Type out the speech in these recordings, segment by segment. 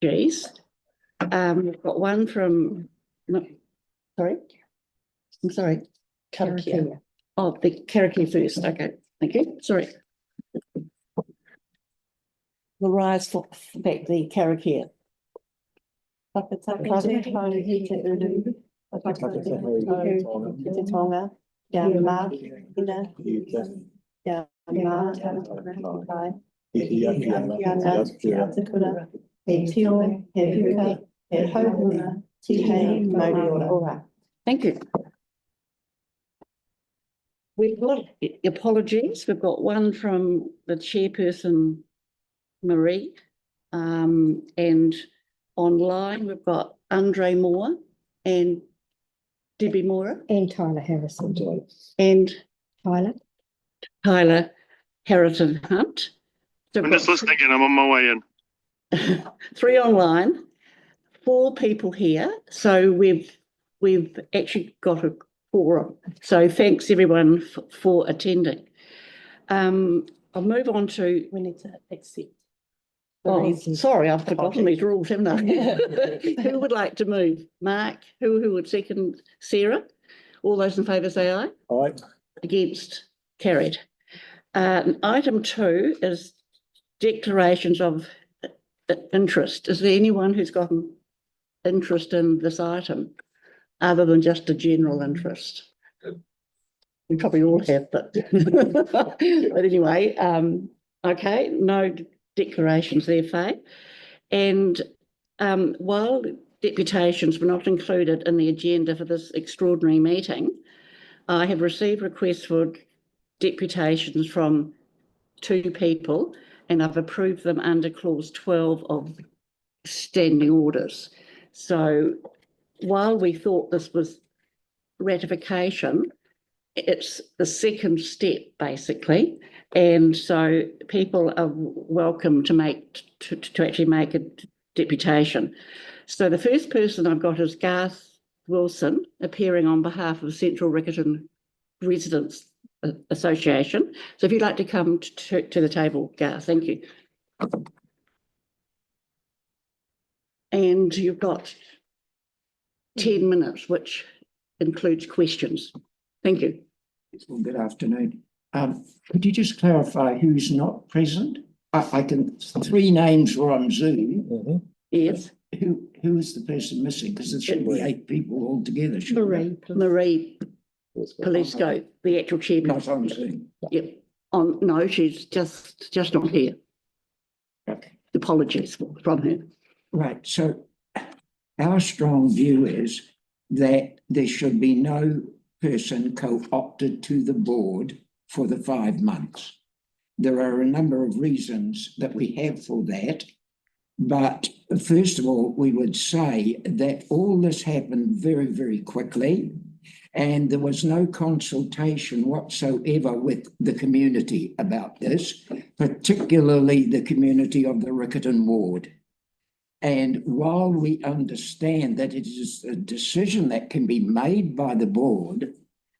We've got one from, no, sorry, I'm sorry. Karakia. Oh, the Karakia first. Okay, thank you. Sorry. The rise for back the Karakia. Thank you. We've got apologies. We've got one from the chairperson, Marie, and online we've got Andre Moore and Debbie Moore And Tyler Harrison. and Tyler Harrison Hunt. So I'm just listening and I'm on my way in. 3 online, 4 people here. So we've actually got a quorum. So thanks everyone for attending. I'll move on to. We need to accept. Oh, sorry, I've forgotten these rules, haven't I? Who would like to move? Mark. Who would second? Sarah. All those in favour say aye. Aye. Against? Carried. Item 2 is declarations of interest. Is there anyone who's got an interest in this item other than just a general interest? We probably all have, but anyway, okay, no declarations there, Faye. And while deputations were not included in the agenda for this extraordinary meeting, I have received requests for deputations from 2 people, and I've approved them under clause 12 of standing orders. So while we thought this was ratification, it's the second step basically, and so people are welcome to actually make a deputation. So the first person I've got is Garth Wilson, appearing on behalf of Central Riccarton Residents Association. So if you'd like to come to the table, Garth, thank you. And you've got 10 minutes, which includes questions. Thank you. Well, good afternoon. Could you just clarify who's not present? I can, 3 names were on Zoom. Yes. Who is the person missing? Because there should be 8 people altogether. Marie Polisco, the actual chairperson. Not on Zoom. Yep. No, she's just not here. Okay. Apologies from her. Right. So our strong view is that there should be no person co-opted to the board for the 5 months. There are a number of reasons that we have for that. But first of all, we would say that all this happened very, very quickly, and there was no consultation whatsoever with the community about this, particularly the community of the Riccarton ward. And while we understand that it is a decision that can be made by the board,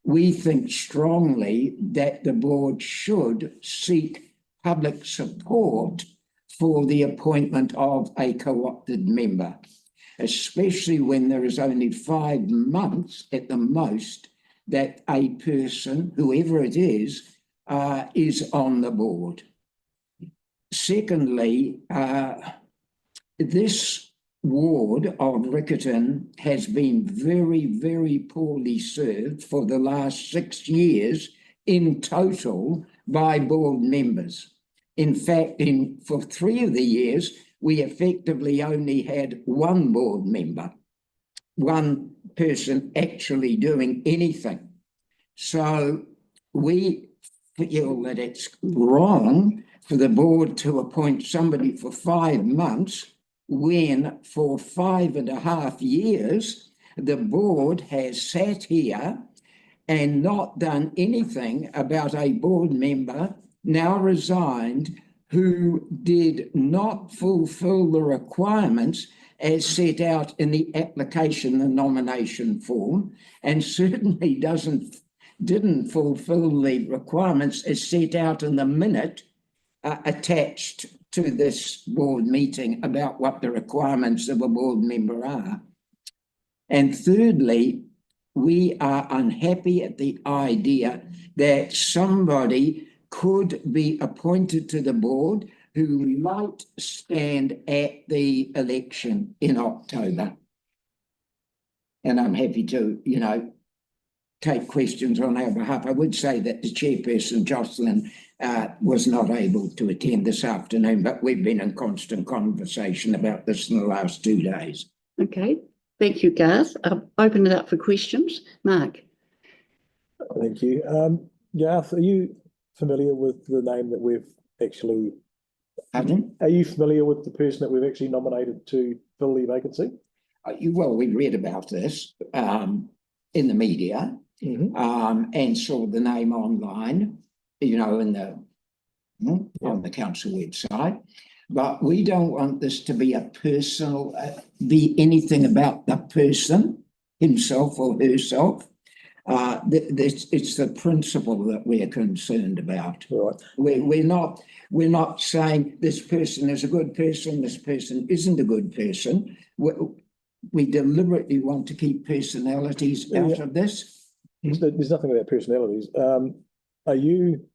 we think strongly that the board should seek public support for the appointment of a co-opted member, especially when there is only 5 months at the most that a person, whoever it is on the board. Secondly, this ward of Riccarton has been very, very poorly served for the last 6 years in total by board members. In fact, for 3 of the years, we effectively only had 1 board member, 1 person actually doing anything. So we feel that it's wrong for the board to appoint somebody for 5 months when for 5.5 years, the board has sat here and not done anything about a board member now resigned who did not fulfill the requirements as set out in the application, the nomination form, and certainly didn't fulfill the requirements as set out in the minute attached to this board meeting about what the requirements of a board member are. And thirdly, we are unhappy at the idea that somebody could be appointed to the board who might stand at the election in October. And I'm happy to, take questions on our behalf. I would say that the chairperson, Jocelyn, was not able to attend this afternoon, but we've been in constant conversation about this in the last 2 days. Okay, thank you, Garth. I'll open it up for questions. Mark? Thank you. Garth, are you familiar with the name that we've actually... Pardon? Are you familiar with the person that we've actually nominated to fill the vacancy? Well, we read about this in the media. And saw the name online, on the council website. But we don't want this to be a personal, be anything about the person, himself or herself. It's the principle that we're concerned about. Right. We're not saying this person is a good person, this person isn't a good person. We deliberately want to keep personalities out of this. There's nothing about personalities. Are you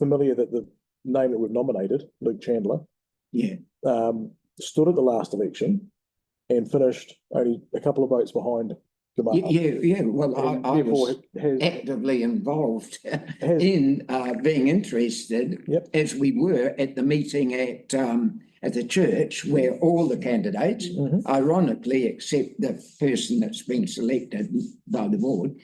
familiar that the name that we've nominated, Luke Chandler, stood at the last election and finished only a couple of votes behind Jamal? Yeah. Well, I was actively involved in being interested, as we were at the meeting at the church, where all the candidates, ironically, except the person that's been selected by the board,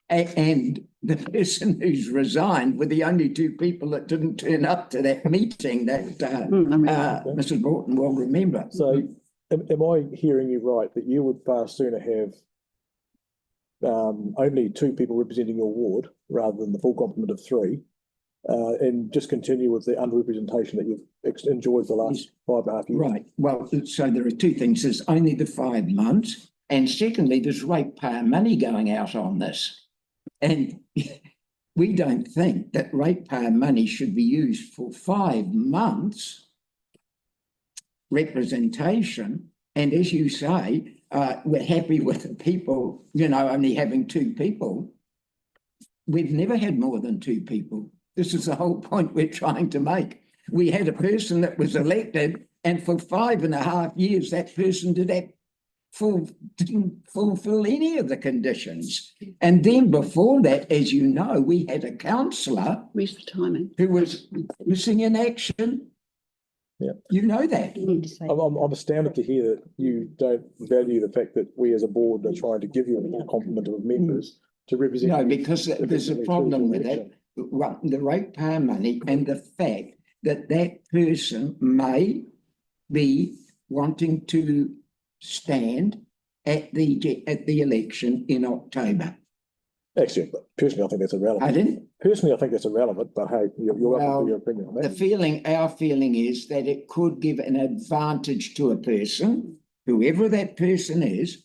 and the person who's resigned were the only 2 people that didn't turn up to that meeting that Mrs. Broughton will remember. So am I hearing you right that you would far sooner have only 2 people representing your ward rather than the full complement of 3, and just continue with the underrepresentation that you've enjoyed for the last 5.5 years? Right. Well, so there are 2 things. There's only the 5 months, and secondly, there's ratepayer money going out on this. And we don't think that ratepayer money should be used for 5 months representation. And as you say, we're happy with the people, only having 2 people. We've never had more than 2 people. This is the whole point we're trying to make. We had a person that was elected, and for 5.5 years, that person didn't fulfill any of the conditions. And then before that, as you know, we had a councillor who was missing in action. Yeah, you know that. I'm astounded to hear that you don't value the fact that we as a board are trying to give you a complement of members to represent. No, because there's a problem with that. Well, the ratepayer money and the fact that that person may be wanting to stand at the election in October. Actually, personally, I think that's irrelevant. Pardon? Personally, I think that's irrelevant, but hey, you're welcome to your opinion on that. Our feeling is that it could give an advantage to a person, whoever that person is,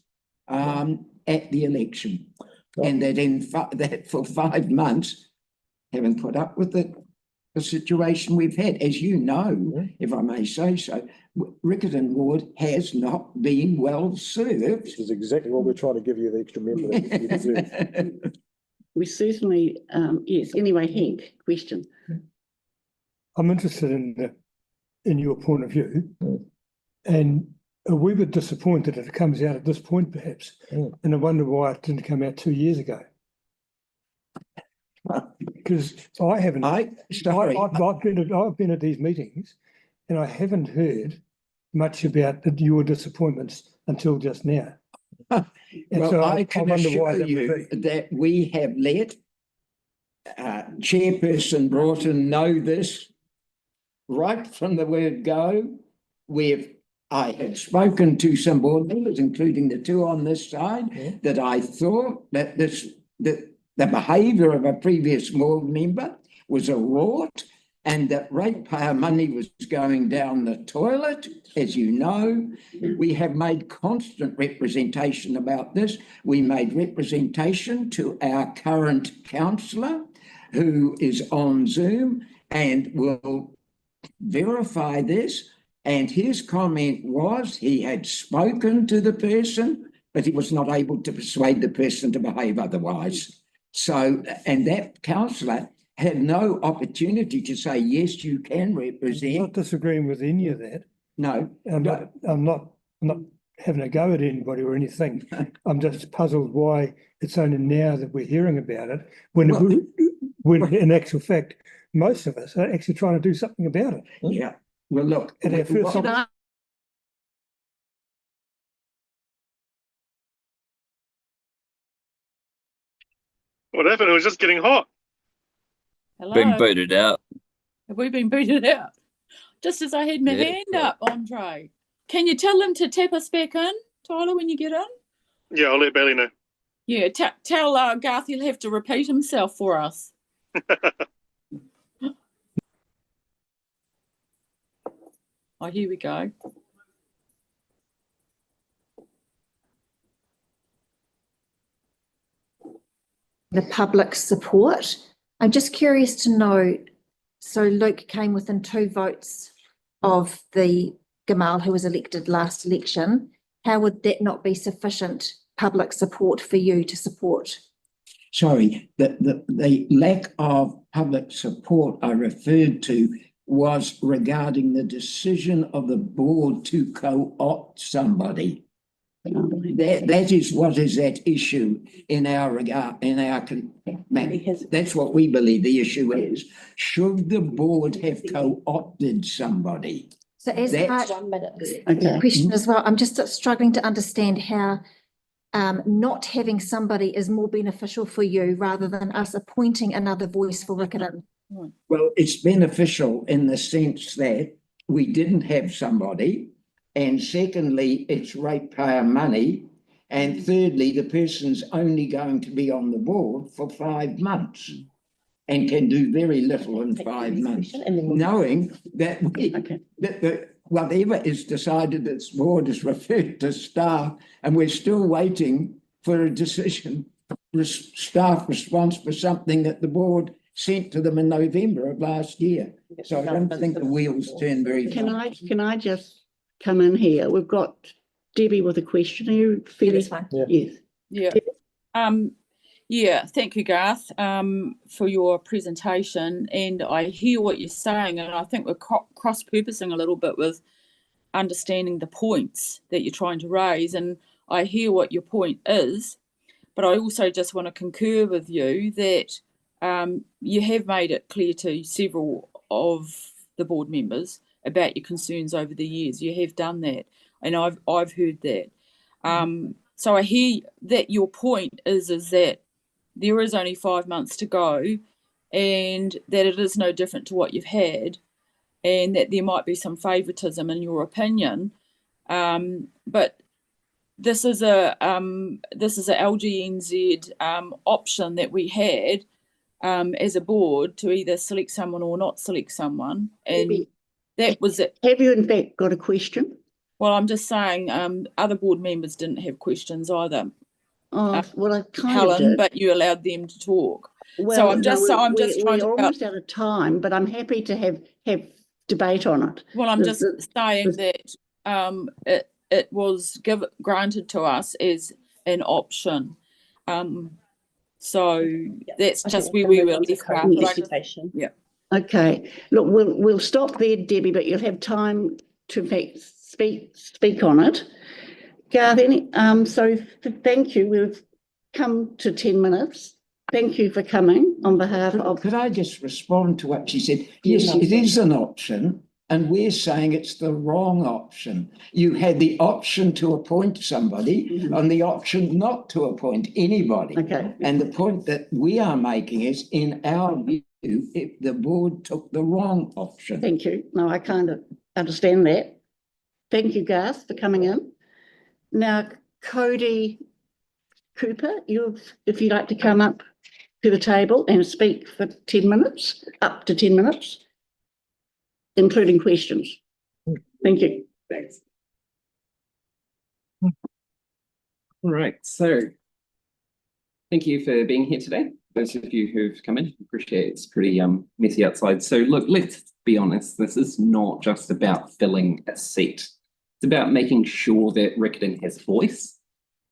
at the election. And that that for 5 months, having put up with the situation we've had, as you know, if I may say so, Riccarton Ward has not been well served. This is exactly what we're trying to give you, the extra member that you deserve. We certainly, yes. Anyway, Hank, question. I'm interested in your point of view, and a wee bit disappointed that it comes out at this point, perhaps, and I wonder why it didn't come out 2 years ago. Because I haven't. I've been at these meetings, and I haven't heard much about your disappointments until just now. Well, so I can assure you that we have let Chairperson Broughton know this right from the word go. I have spoken to some board members, including the 2 on this side, that I thought that the behaviour of a previous board member was a rort, and that ratepayer money was going down the toilet. As you know, we have made constant representation about this. We made representation to our current councillor, who is on Zoom and will verify this. And his comment was he had spoken to the person, but he was not able to persuade the person to behave otherwise. So, and that councillor had no opportunity to say, yes, you can I'm represent. not disagreeing with any of that. No, I'm not having a go at anybody or anything. I'm just puzzled why it's only now that we're hearing about it, when in actual fact, most of us are actually trying to do something about it. yeah. Well, look, At our first Can I- What happened? It was just getting hot. Hello. Been booted out. Have we been booted out? Just as I had my Yeah, hand cool. up, Andre. Can you tell them to tap us back in, Tyler, when you get in? Yeah, I'll let Bailey know. Yeah, tell Garth he'll have to repeat himself for us. Oh, here we go. The public support. I'm just curious to know, so Luke came within 2 votes of the Gamal who was elected last election. How would that not be sufficient public support for you to support? sorry, the lack of public support I referred to was regarding the decision of the board to co-opt somebody. That is what is at issue in our regard, that's what we believe the issue is. Should the board have co-opted somebody? So as That's- part Okay. the question as well, I'm just struggling to understand how not having somebody is more beneficial for you rather than us appointing another voice for Riccarton. Well, it's beneficial in the sense that we didn't have somebody. And secondly, it's ratepayer money. And thirdly, the person's only going to be on the board for 5 months and can do very little in 5 months, knowing that Okay. whatever is decided, this board is referred to staff, and we're still waiting for a decision, staff response for something that the board sent to them in November of last year. So I don't think the wheels turn very fast. Can I just come in here? We've got Debbie with a question. Are you feeling? fine. Yes. Yeah. Yeah, thank you, Garth, for your presentation. And I hear what you're saying, and I think we're cross-purposing a little bit with understanding the points that you're trying to raise. And I hear what your point is, but I also just want to concur with you that you have made it clear to several of the board members about your concerns over the years. You have done that, and I've heard that. So I hear that your point is that there is only 5 months to go, and that it is no different to what you've had, and that there might be some favouritism in your opinion. But this is a LGNZ option that we had as a board to either select someone or not select someone, and Debbie, that was it. have you in fact got a question? Well, I'm just saying other board members didn't have questions either, Oh, well, I kind of Helen, did. but you allowed them to talk. Well, I'm just trying we're to almost out of time, but I'm happy to have debate on it. Well, I'm just saying the- that it was granted to us as an option. So that's just where we were left. Yeah. Okay, look, we'll stop there, Debbie, but you'll have time to in fact speak on it. Garth, so thank you. We've come to 10 minutes. Thank you for coming on behalf of. Could I just respond to what she said? Yes, it is an option, and we're saying it's the wrong option. You had the option to appoint somebody and the option not to appoint anybody. Okay. And the point that we are making is, in our view, if the board took the wrong option. Thank you. No, I kind of understand that. Thank you, Garth, for coming in. Now, Cody Cooper, if you'd like to come up to the table and speak for 10 minutes, up to 10 minutes, including questions. Thank you. Thanks. All right, so thank you for being here today. Those of you who've come in, appreciate it. It's pretty messy outside. So look, let's be honest, this is not just about filling a seat. It's about making sure that Riccarton has voice.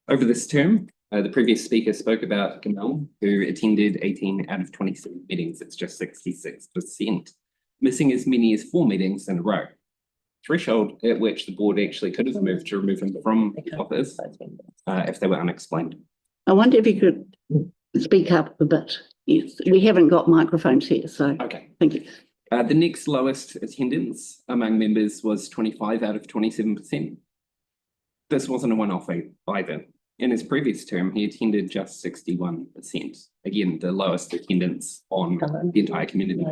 Over this term, the previous speaker spoke about Gamal, who attended 18 out of 27 meetings. It's just 66%, missing as many as 4 meetings in a row. Threshold at which the board actually could have moved to remove him from office if they were unexplained. I wonder if you could speak up a bit. Yes, we haven't got microphones here, so Okay. thank you. The next lowest attendance among members was 25 out of 27%. This wasn't a one-off either. In his previous term, he attended just 61%. Again, the lowest attendance on the entire community.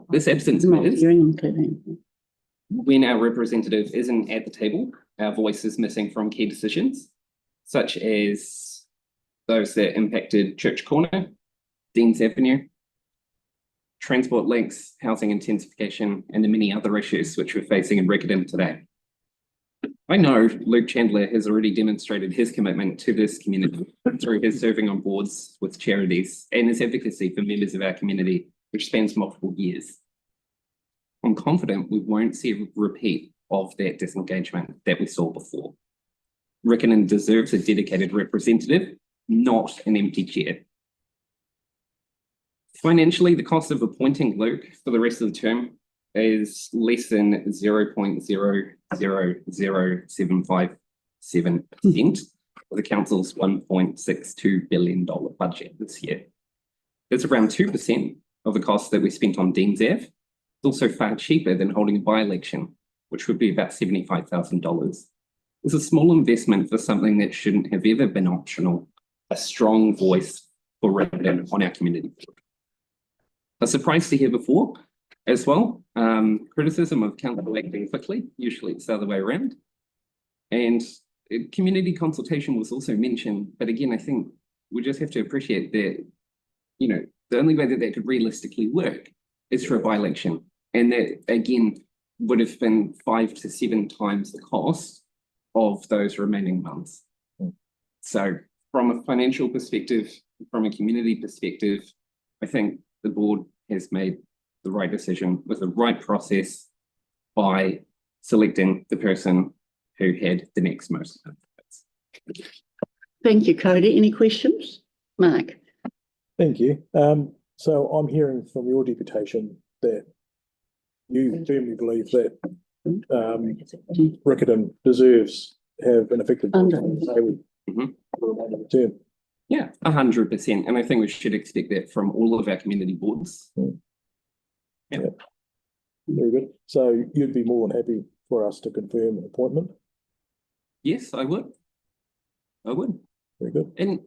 This absence matters. When our representative isn't at the table, our voice is missing from key decisions, such as those that impacted Church Corner, Deans Avenue, transport links, housing intensification, and the many other issues which we're facing in Riccarton today. I know Luke Chandler has already demonstrated his commitment to this community through his serving on boards with charities and his advocacy for members of our community, which spans multiple years. I'm confident we won't see a repeat of that disengagement that we saw before. Riccarton deserves a dedicated representative, not an empty chair. Financially, the cost of appointing Luke for the rest of the term is less than 0.000757% of the council's $1.62 billion budget this year. It's around 2% of the cost that we spent on Deans Ave. It's also far cheaper than holding a by-election, which would be about $75,000. It's a small investment for something that shouldn't have ever been optional, a strong voice for Riccarton on our community board. A surprise to hear before as well, criticism of council acting quickly, usually it's the other way around. And community consultation was also mentioned, but again, I think we just have to appreciate that, you know, the only way that that could realistically work is for a by-election. And that, again, would have been 5 to 7 times the cost of those remaining months. So from a financial perspective, from a community perspective, I think the board has made the right decision with the right process by selecting the person who had the next most benefits. Thank you, Cody. Any questions? Mark? Thank you. So I'm hearing from your deputation that you firmly believe that Riccarton deserves to have an effective term. Yeah, 100%. And I think we should expect that from all of our community boards. Yeah. Very good. So you'd be more than happy for us to confirm an appointment? Yes, I would. I would. Very good. And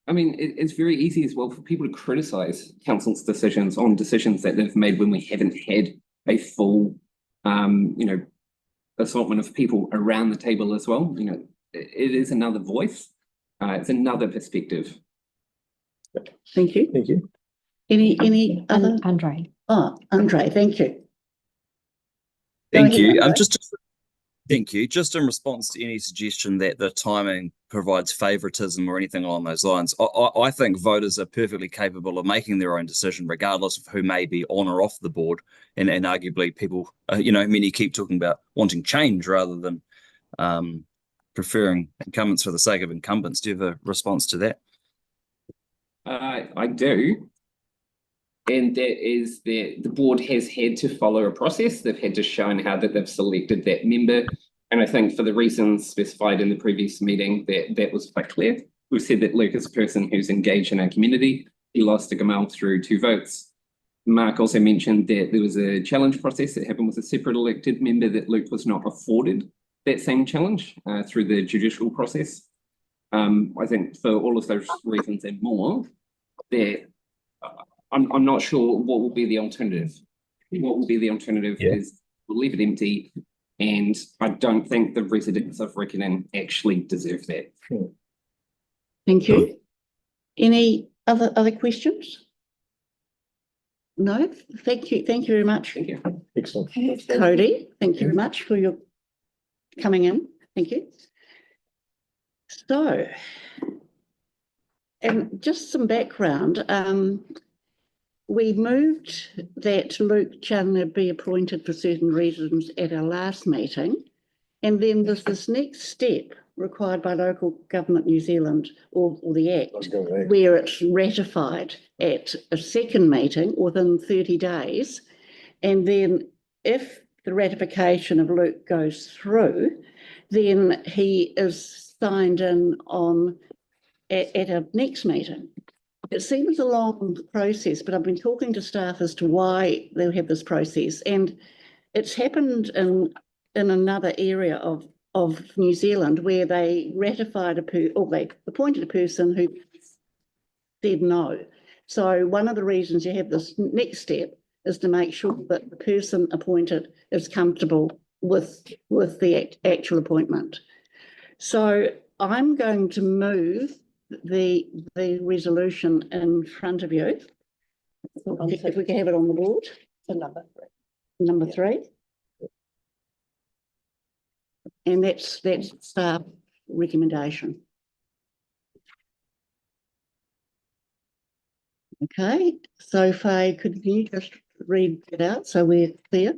I mean, it's very easy as well for people to criticize council's decisions on decisions that they've made when we haven't had a full, you know, assortment of people around the table as well. You know, it is another voice. It's another perspective. Thank you. Thank you. Any other? Andre. Oh, Andre, thank you. Thank Go you. ahead, Andre. Thank you. Just in response to any suggestion that the timing provides favouritism or anything along those lines, I think voters are perfectly capable of making their own decision, regardless of who may be on or off the board. And arguably, people, you know, many keep talking about wanting change rather than preferring incumbents for the sake of incumbents. Do you have a response to that? I do. And that is that the board has had to follow a process. They've had to show how that they've selected that member. And I think for the reasons specified in the previous meeting, that was quite clear. We've said that Luke is a person who's engaged in our community. He lost to Gamal through 2 votes. Mark also mentioned that there was a challenge process that happened with a separate elected member that Luke was not afforded that same challenge through the judicial process. I think for all of those reasons and more, that I'm not sure what will be the alternative. What will be the alternative is we'll leave it empty, and I don't think the residents of Riccarton actually deserve that. Thank you. Any other questions? No? Thank you. Thank you very much. Thank you. Excellent. Cody, thank you very much for your coming in. Thank you. So, and just some background. we moved that Luke Chandler be appointed for certain reasons at our last meeting. And then there's this next step required by Local Government New Zealand or the Act, where it's ratified at a second meeting within 30 days. And then if the ratification of Luke goes through, then he is signed in on at our next meeting. It seems a long process, but I've been talking to staff as to why they have this process. And it's happened in another area of New Zealand where they ratified or they appointed a person who said no. So one of the reasons you have this next step is to make sure that the person appointed is comfortable with the actual appointment. So I'm going to move the resolution in front of you. If we can have it on the board. Number three. And that's staff recommendation. Okay, so Faye, could you just read it out so we're clear?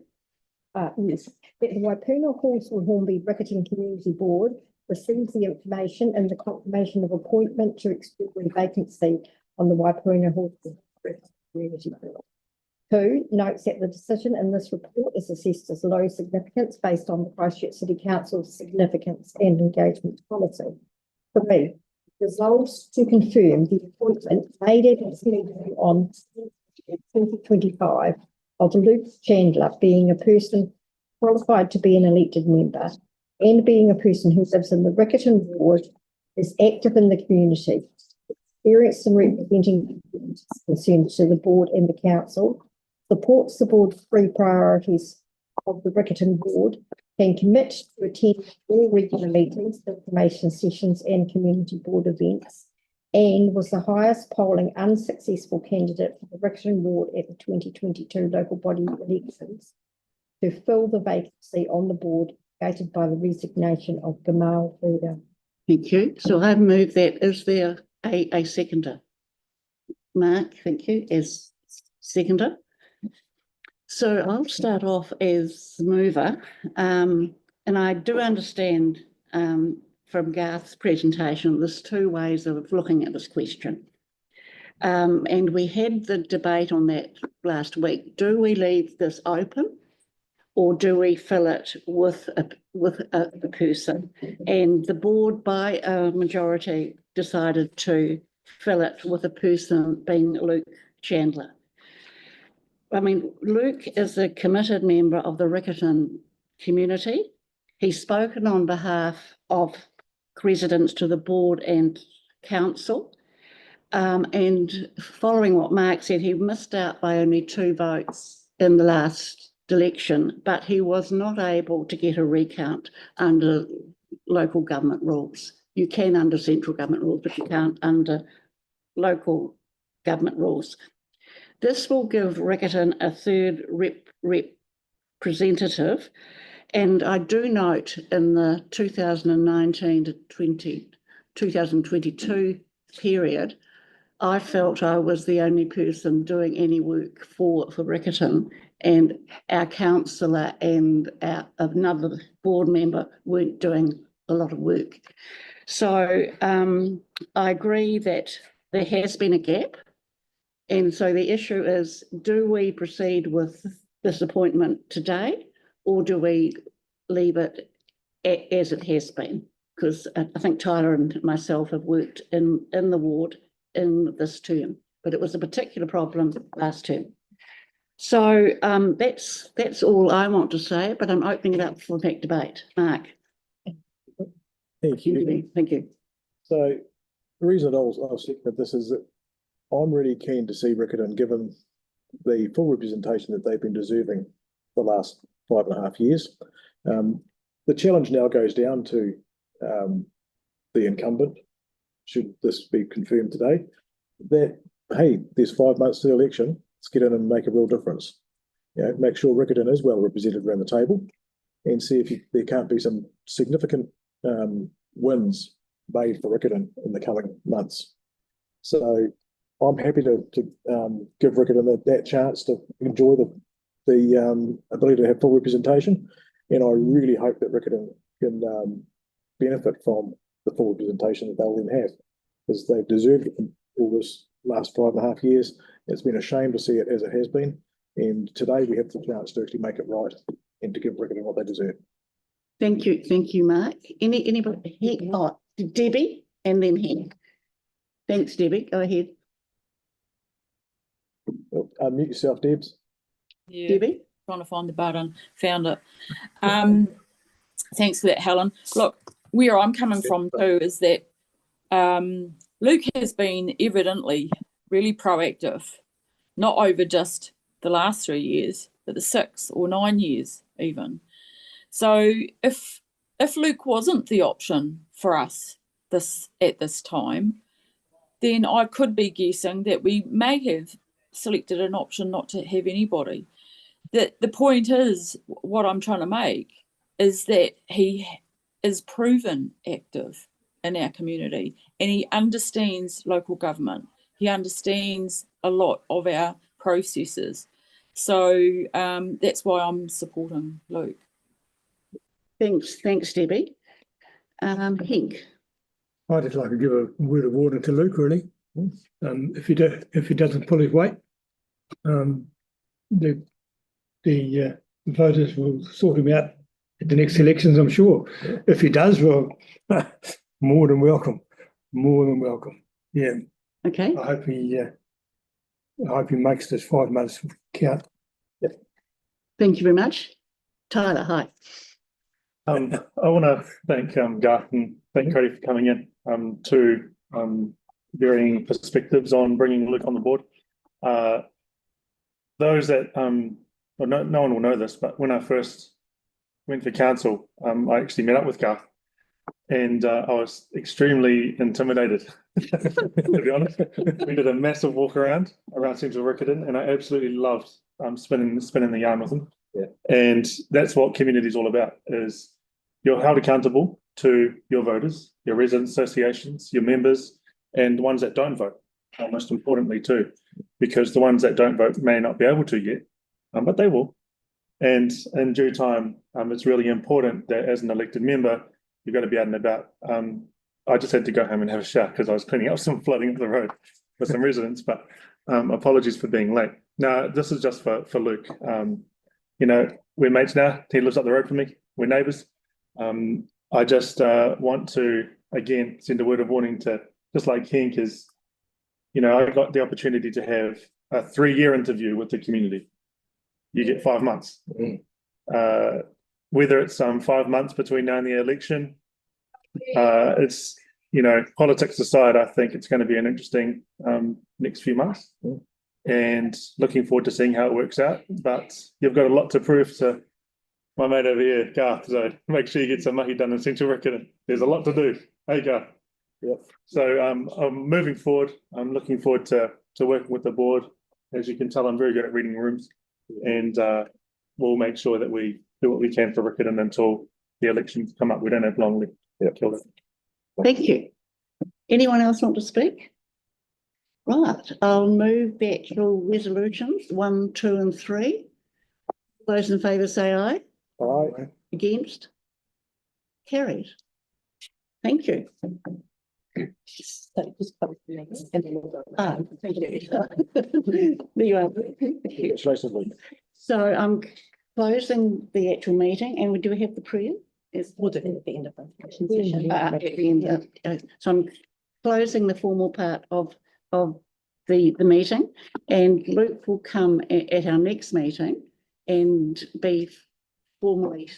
Yes, that the Waipuna Halswell-Hornby-Riccarton Community Board receives the information and the confirmation of appointment to explore the vacancy on the Waipuna Halswell-Hornby-Riccarton Community Board. 2, notes that the decision in this report is assessed as low significance based on the Christchurch City Council's significance and engagement policy. 3, resolves to confirm the appointment made at its meeting on 2025 of Luke Chandler being a person qualified to be an elected member and being a person who lives in the Riccarton ward, is active in the community, experienced in representing concerns to the board and the council, supports the board's 3 priorities of the Riccarton board, can commit to attend all regular meetings, information sessions and community board events, and was the highest polling unsuccessful candidate for the Riccarton ward at the 2022 local body elections to fill the vacancy on the board created by the resignation of Gamal Fuda. Thank you. So I've moved that. Is there a seconder? Mark, thank you, as seconder. So I'll start off as mover, and I do understand from Garth's presentation there's 2 ways of looking at this question. And we had the debate on that last week. Do we leave this open or do we fill it with a person? And the board by a majority decided to fill it with a person being Luke Chandler. I mean, Luke is a committed member of the Riccarton community. He's spoken on behalf of residents to the board and council. And following what Mark said, he missed out by only 2 votes in the last election, but he was not able to get a recount under local government rules. You can under central government rules, but you can't under local government rules. This will give Riccarton a 3rd representative, and I do note in the 2019 to 2022 period, I felt I was the only person doing any work for Riccarton, and our councillor and another board member weren't doing a lot of work. So I agree that there has been a gap. And so the issue is, do we proceed with this appointment today or do we leave it as it has been? Because I think Tyler and myself have worked in the ward in this term, but it was a particular problem last term. So that's all I want to say, but I'm opening it up for that debate. Mark. Thank you. Thank you. So the reason I'll stick with this is that I'm really keen to see Riccarton given the full representation that they've been deserving the last 5.5 years. The challenge now goes down to the incumbent, should this be confirmed today, that, hey, there's 5 months to the election, let's get in and make a real difference. You know, make sure Riccarton is well represented around the table and see if there can't be some significant wins made for Riccarton in the coming months. So I'm happy to give Riccarton that chance to enjoy the ability to have full representation, and I really hope that Riccarton can benefit from the full representation that they'll then have, because they've deserved it all this last 5.5 years. It's been a shame to see it as it has been, and today we have the chance to actually make it right and to give Riccarton what they deserve. Thank you, Mark. Anybody? Oh, Debbie, and then Hank. Thanks, Debbie. Go ahead, Unmute yourself, Debs. Yeah, Debbie. trying to find the button. Found it. Thanks for that, Helen. Look, where I'm coming from too is that Luke has been evidently really proactive, not over just the last 3 years, but the 6 or 9 years even. So if Luke wasn't the option for us at this time, then I could be guessing that we may have selected an option not to have anybody. The point is, what I'm trying to make is that he is proven active in our community, and he understands local government. He understands a lot of our processes. So that's why I'm supporting Luke. Thanks, Debbie. Hank. I'd just like to give a word of warning to Luke, really. If he doesn't pull his weight, the voters will sort him out at the next elections, I'm sure. If he does, well, more than welcome. More than welcome. Yeah. Okay. I hope he makes this 5 months count. Yep. Thank you very much. Tyler, hi. I want to thank Garth and thank Cody for coming in. To varying perspectives on bringing Luke on the board. Those that well, no one will know this, but when I first went for council, I actually met up with Garth, and I was extremely intimidated. To be honest, we did a massive walk around Central Riccarton, and I absolutely loved spinning the yarn with him. Yeah. And that's what community is all about: is you're held accountable to your voters, your resident associations, your members, and the ones that don't vote. Most importantly, too, because the ones that don't vote may not be able to yet, but they will. And in due time, it's really important that as an elected member, you've got to be out and about. I just had to go home and have a shower because I was cleaning up some flooding up the road for some residents, but apologies for being late. Now, this is just for Luke. You know, we're mates now. He lives up the road from me. We're neighbours. I just want to, again, send a word of warning to, just like Henk is, you know, I got the opportunity to have a 3-year interview with the community. You get 5 months. Whether it's 5 months between now and the election, it's, you know, politics aside, I think it's going to be an interesting next few months, and looking forward to seeing how it works out. But you've got a lot to prove to my mate over here, Garth, so make sure you get some mahi done in Central Riccarton. There's a lot to do. Hey, Garth. Yep. So I'm moving forward. I'm looking forward to working with the board. As you can tell, I'm very good at reading rooms, and we'll make sure that we do what we can for Riccarton until the elections come up. We don't have long left. Yep. Thank you. Anyone else want to speak? Right, I'll move back to resolutions 1, 2, and 3. Those in favour say aye. Aye. Against? Carried. Thank you. So just close the next and then we'll go. Thank you. There you are. Congratulations, Luke. So I'm closing the actual meeting, and do we have the prayer? Yes, We'll do it at the end of the session. at the end. So I'm closing the formal part of the meeting, and Luke will come at our next meeting and be formally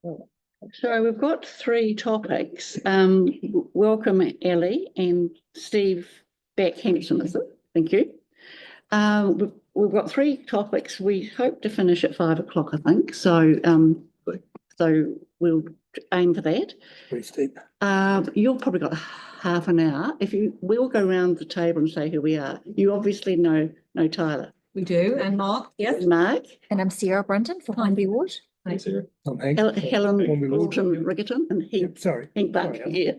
So we've got 3 topics. Welcome Ellie and Steve Beck-Henson, is it? Thank you. We've got 3 topics. We hope to finish at 5 o'clock, I think. So, so we'll aim for that. Pretty steep. You've probably got half an hour. We'll go around the table and say who we are. You obviously know Tyler. We do, and Mark, yes. Mark. And I'm Sarah Brunton for Hornby Ward. Thank you. I'm Hank. Helen Hornby Ward. Riccarton and Yep, sorry. Hank Buck. Yeah,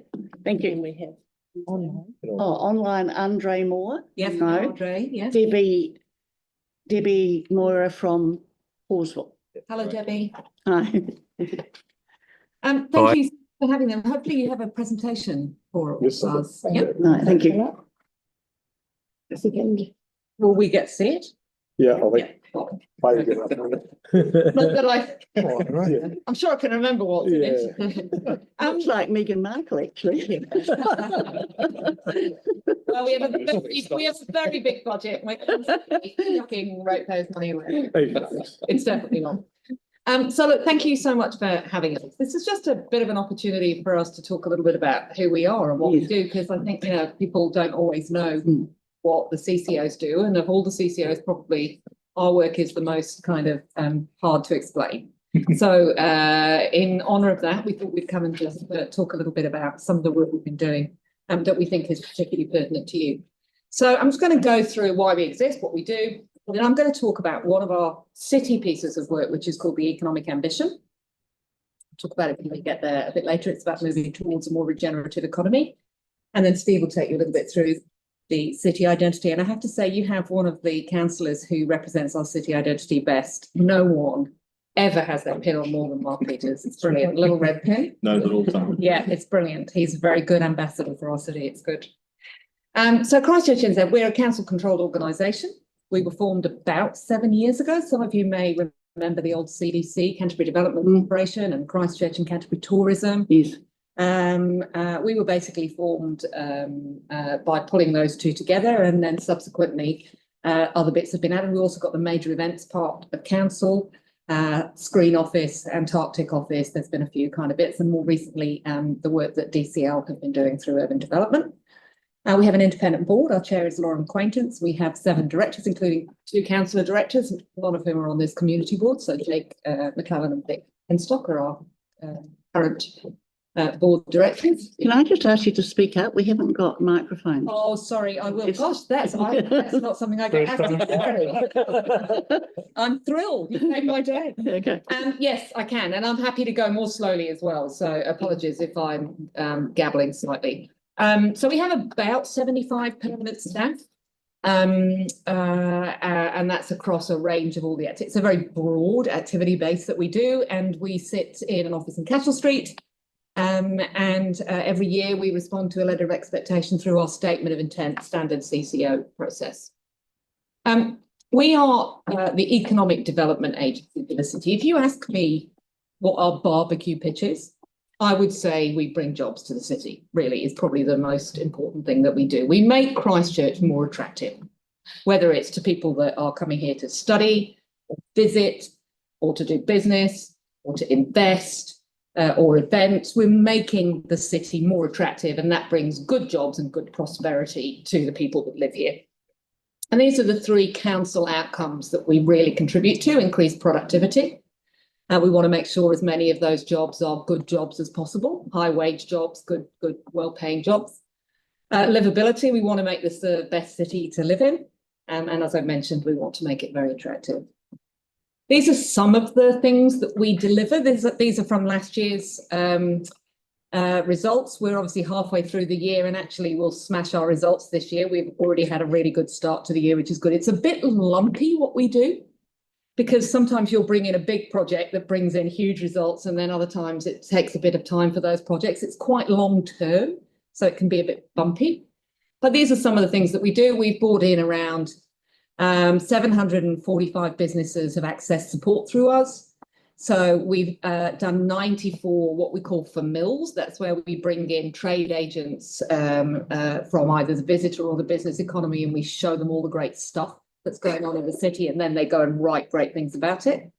thank you. We have online. Online, Andre Moore. Yes, No. Audrey, yes. Debbie Moira from Halswell. Hello, Debbie. Hi. Thank Hi. you for having them. Hopefully you have a presentation for Yes, us. I do. Yep. No, thank you. Second. Will we get set? Yeah, I think. Well, Maybe good not enough. that All right. Yeah. I'm sure I can remember what's in it. Looks like Meghan Markle, actually. Well, we have a very big budget. We're constantly knocking ratepayers' money away. Hey, thanks. It's definitely not. So look, thank you so much for having us. This is just a bit of an opportunity for us to talk a little bit about who we are and what we Yes. do, because I think, people don't always know what the CCOs do. And of all the CCOs, probably our work is the most kind of hard to explain. So in honour of that, we thought we'd come and just talk a little bit about some of the work we've been doing that we think is particularly pertinent to you. So I'm just going to go through why we exist, what we do, and then I'm going to talk about one of our city pieces of work, which is called the Economic Ambition. I'll talk about it when we get there a bit later. It's about moving towards a more regenerative economy. And then Steve will take you a little bit through the city identity. And I have to say, you have one of the councillors who represents our city identity best. No one ever has that pin on more than Mark Peters. It's brilliant. Little red pin. Knows it all the time. Yeah, it's brilliant. He's a very good ambassador for our city. It's good. So Christchurch NZ, we're a council-controlled organisation. We were formed about 7 years ago. Some of you may remember the old CDC, Canterbury Development Corporation, and Christchurch and Canterbury Tourism. Yes. We were basically formed by pulling those two together, and then subsequently other bits have been added. We also got the major events part of council, screen office, Antarctic office. There's been a few kind of bits, and more recently the work that DCL have been doing through urban development. We have an independent board. Our chair is Lauren Quaintance. We have 7 directors, including 2 councillor directors, one of whom are on this community board. So Jake McClellan and Vic Henstock are our current board directors. Can I just ask you to speak up? We haven't got microphones. Oh, sorry, I will. Yes. Gosh, that's not something I get asked. I'm thrilled. You made my day. Okay. Yes, I can, and I'm happy to go more slowly as well. So apologies if I'm gabbling slightly. So we have about 75 permanent staff. And that's across a range of all the activities. It's a very broad activity base that we do, and we sit in an office in Castle Street. Every year we respond to a letter of expectation through our statement of intent standard CCO process. We are the economic development agency for the city. If you ask me what our barbecue pitch is, I would say we bring jobs to the city. Really, is probably the most important thing that we do. We make Christchurch more attractive, whether it's to people that are coming here to study, or visit, or to do business, or to invest, or events. We're making the city more attractive, and that brings good jobs and good prosperity to the people that live here. And these are the 3 council outcomes that we really contribute to: increased productivity. We want to make sure as many of those jobs are good jobs as possible, high wage jobs, good, well-paying jobs. Livability, we want to make this the best city to live in. And as I mentioned, we want to make it very attractive. These are some of the things that we deliver. These are from last year's results. We're obviously halfway through the year, and actually we'll smash our results this year. We've already had a really good start to the year, which is good. It's a bit lumpy what we do, because sometimes you'll bring in a big project that brings in huge results, and then other times it takes a bit of time for those projects. It's quite long term, so it can be a bit bumpy. But these are some of the things that we do. We've brought in around 745 businesses have accessed support through us. So we've done 94 what we call for mills. That's where we bring in trade agents from either the visitor or the business economy, and we show them all the great stuff that's going on in the city, and then they go and write great things about it.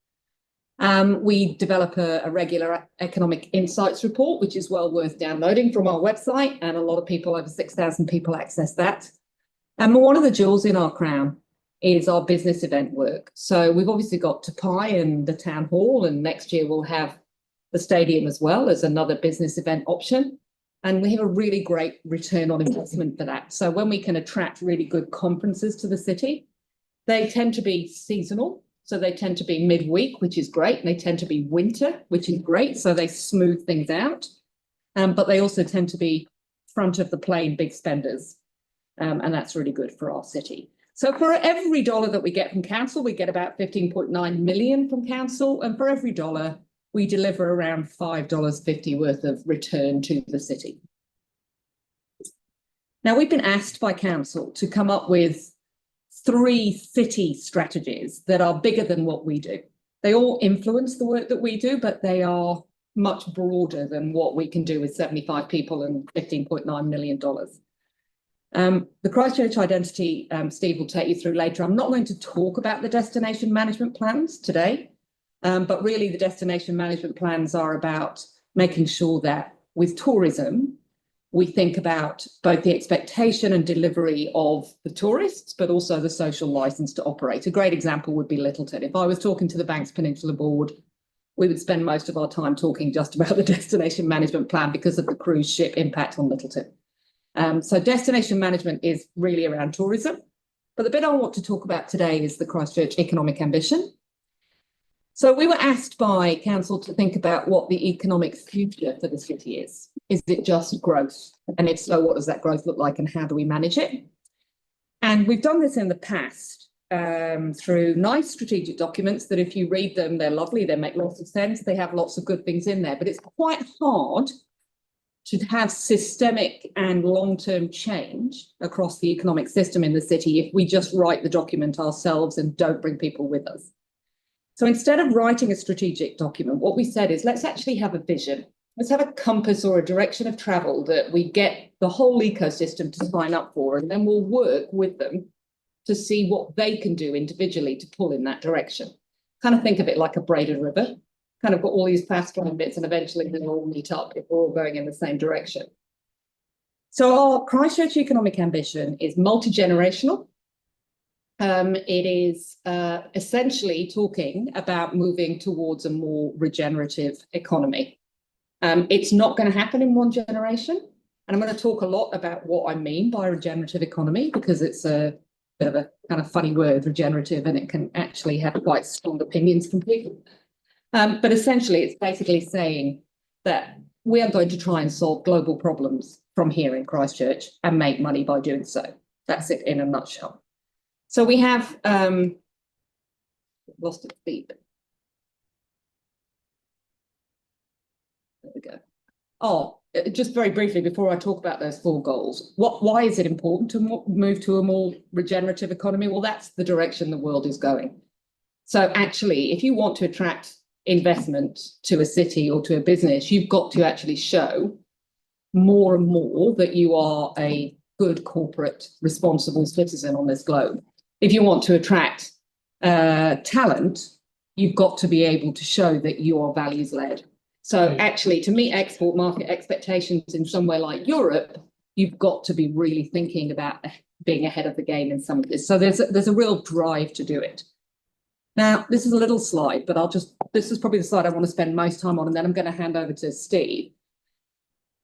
We develop a regular economic insights report, which is well worth downloading from our website, and a lot of people, over 6,000 people, access that. And one of the jewels in our crown is our business event work. So we've obviously got Tapai and the town hall, and next year we'll have the stadium as well as another business event option. And we have a really great return on investment for that. So when we can attract really good conferences to the city, they tend to be seasonal. So they tend to be midweek, which is great. And they tend to be winter, which is great. So they smooth things out. But they also tend to be front of the plane big spenders. And that's really good for our city. So for every dollar that we get from council, we get about 15.9 million from council. And for every dollar, we deliver around $5.50 worth of return to the city. Now, we've been asked by council to come up with 3 city strategies that are bigger than what we do. They all influence the work that we do, but they are much broader than what we can do with 75 people and $15.9 million. The Christchurch identity, Steve will take you through later. I'm not going to talk about the destination management plans today, but really the destination management plans are about making sure that with tourism, we think about both the expectation and delivery of the tourists, but also the social license to operate. A great example would be Littleton. If I was talking to the Banks Peninsula Board, we would spend most of our time talking just about the destination management plan because of the cruise ship impact on Littleton. So destination management is really around tourism. But the bit I want to talk about today is the Christchurch economic ambition. So we were asked by council to think about what the economic future for the city is. Is it just growth? And if so, what does that growth look like and how do we manage it? And we've done this in the past through nice strategic documents that if you read them, they're lovely, they make lots of sense, they have lots of good things in there, but it's quite hard to have systemic and long-term change across the economic system in the city if we just write the document ourselves and don't bring people with us. So instead of writing a strategic document, what we said is let's actually have a vision. Let's have a compass or a direction of travel that we get the whole ecosystem to sign up for, and then we'll work with them to see what they can do individually to pull in that direction. Kind of think of it like a braided river. Kind of got all these fast-flowing bits and eventually they'll all meet up if we're all going in the same direction. So our Christchurch economic ambition is multi-generational. It is essentially talking about moving towards a more regenerative economy. It's not going to happen in one generation. And I'm going to talk a lot about what I mean by regenerative economy because it's a bit of a kind of funny word, regenerative, and it can actually have quite strong opinions from people. But essentially, it's basically saying that we are going to try and solve global problems from here in Christchurch and make money by doing so. That's it in a nutshell. So we have lost its beep. There we go. Oh, just very briefly before I talk about those 4 goals, why is it important to move to a more regenerative economy? Well, that's the direction the world is going. So actually, if you want to attract investment to a city or to a business, you've got to actually show more and more that you are a good corporate responsible citizen on this globe. If you want to attract talent, you've got to be able to show that you are values led. So actually to meet export market expectations in somewhere like Europe, you've got to be really thinking about being ahead of the game in some of this. So there's a real drive to do it. Now, this is a little slide, but this is probably the slide I want to spend most time on, and then I'm going to hand over to Steve.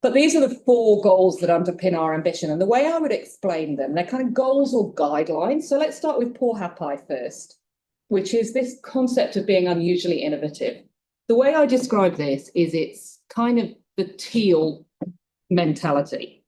But these are the 4 goals that underpin our ambition. And the way I would explain them, they're kind of goals or guidelines. So let's start with Pōhapai first, which is this concept of being unusually innovative. The way I describe this is it's kind of the teal mentality.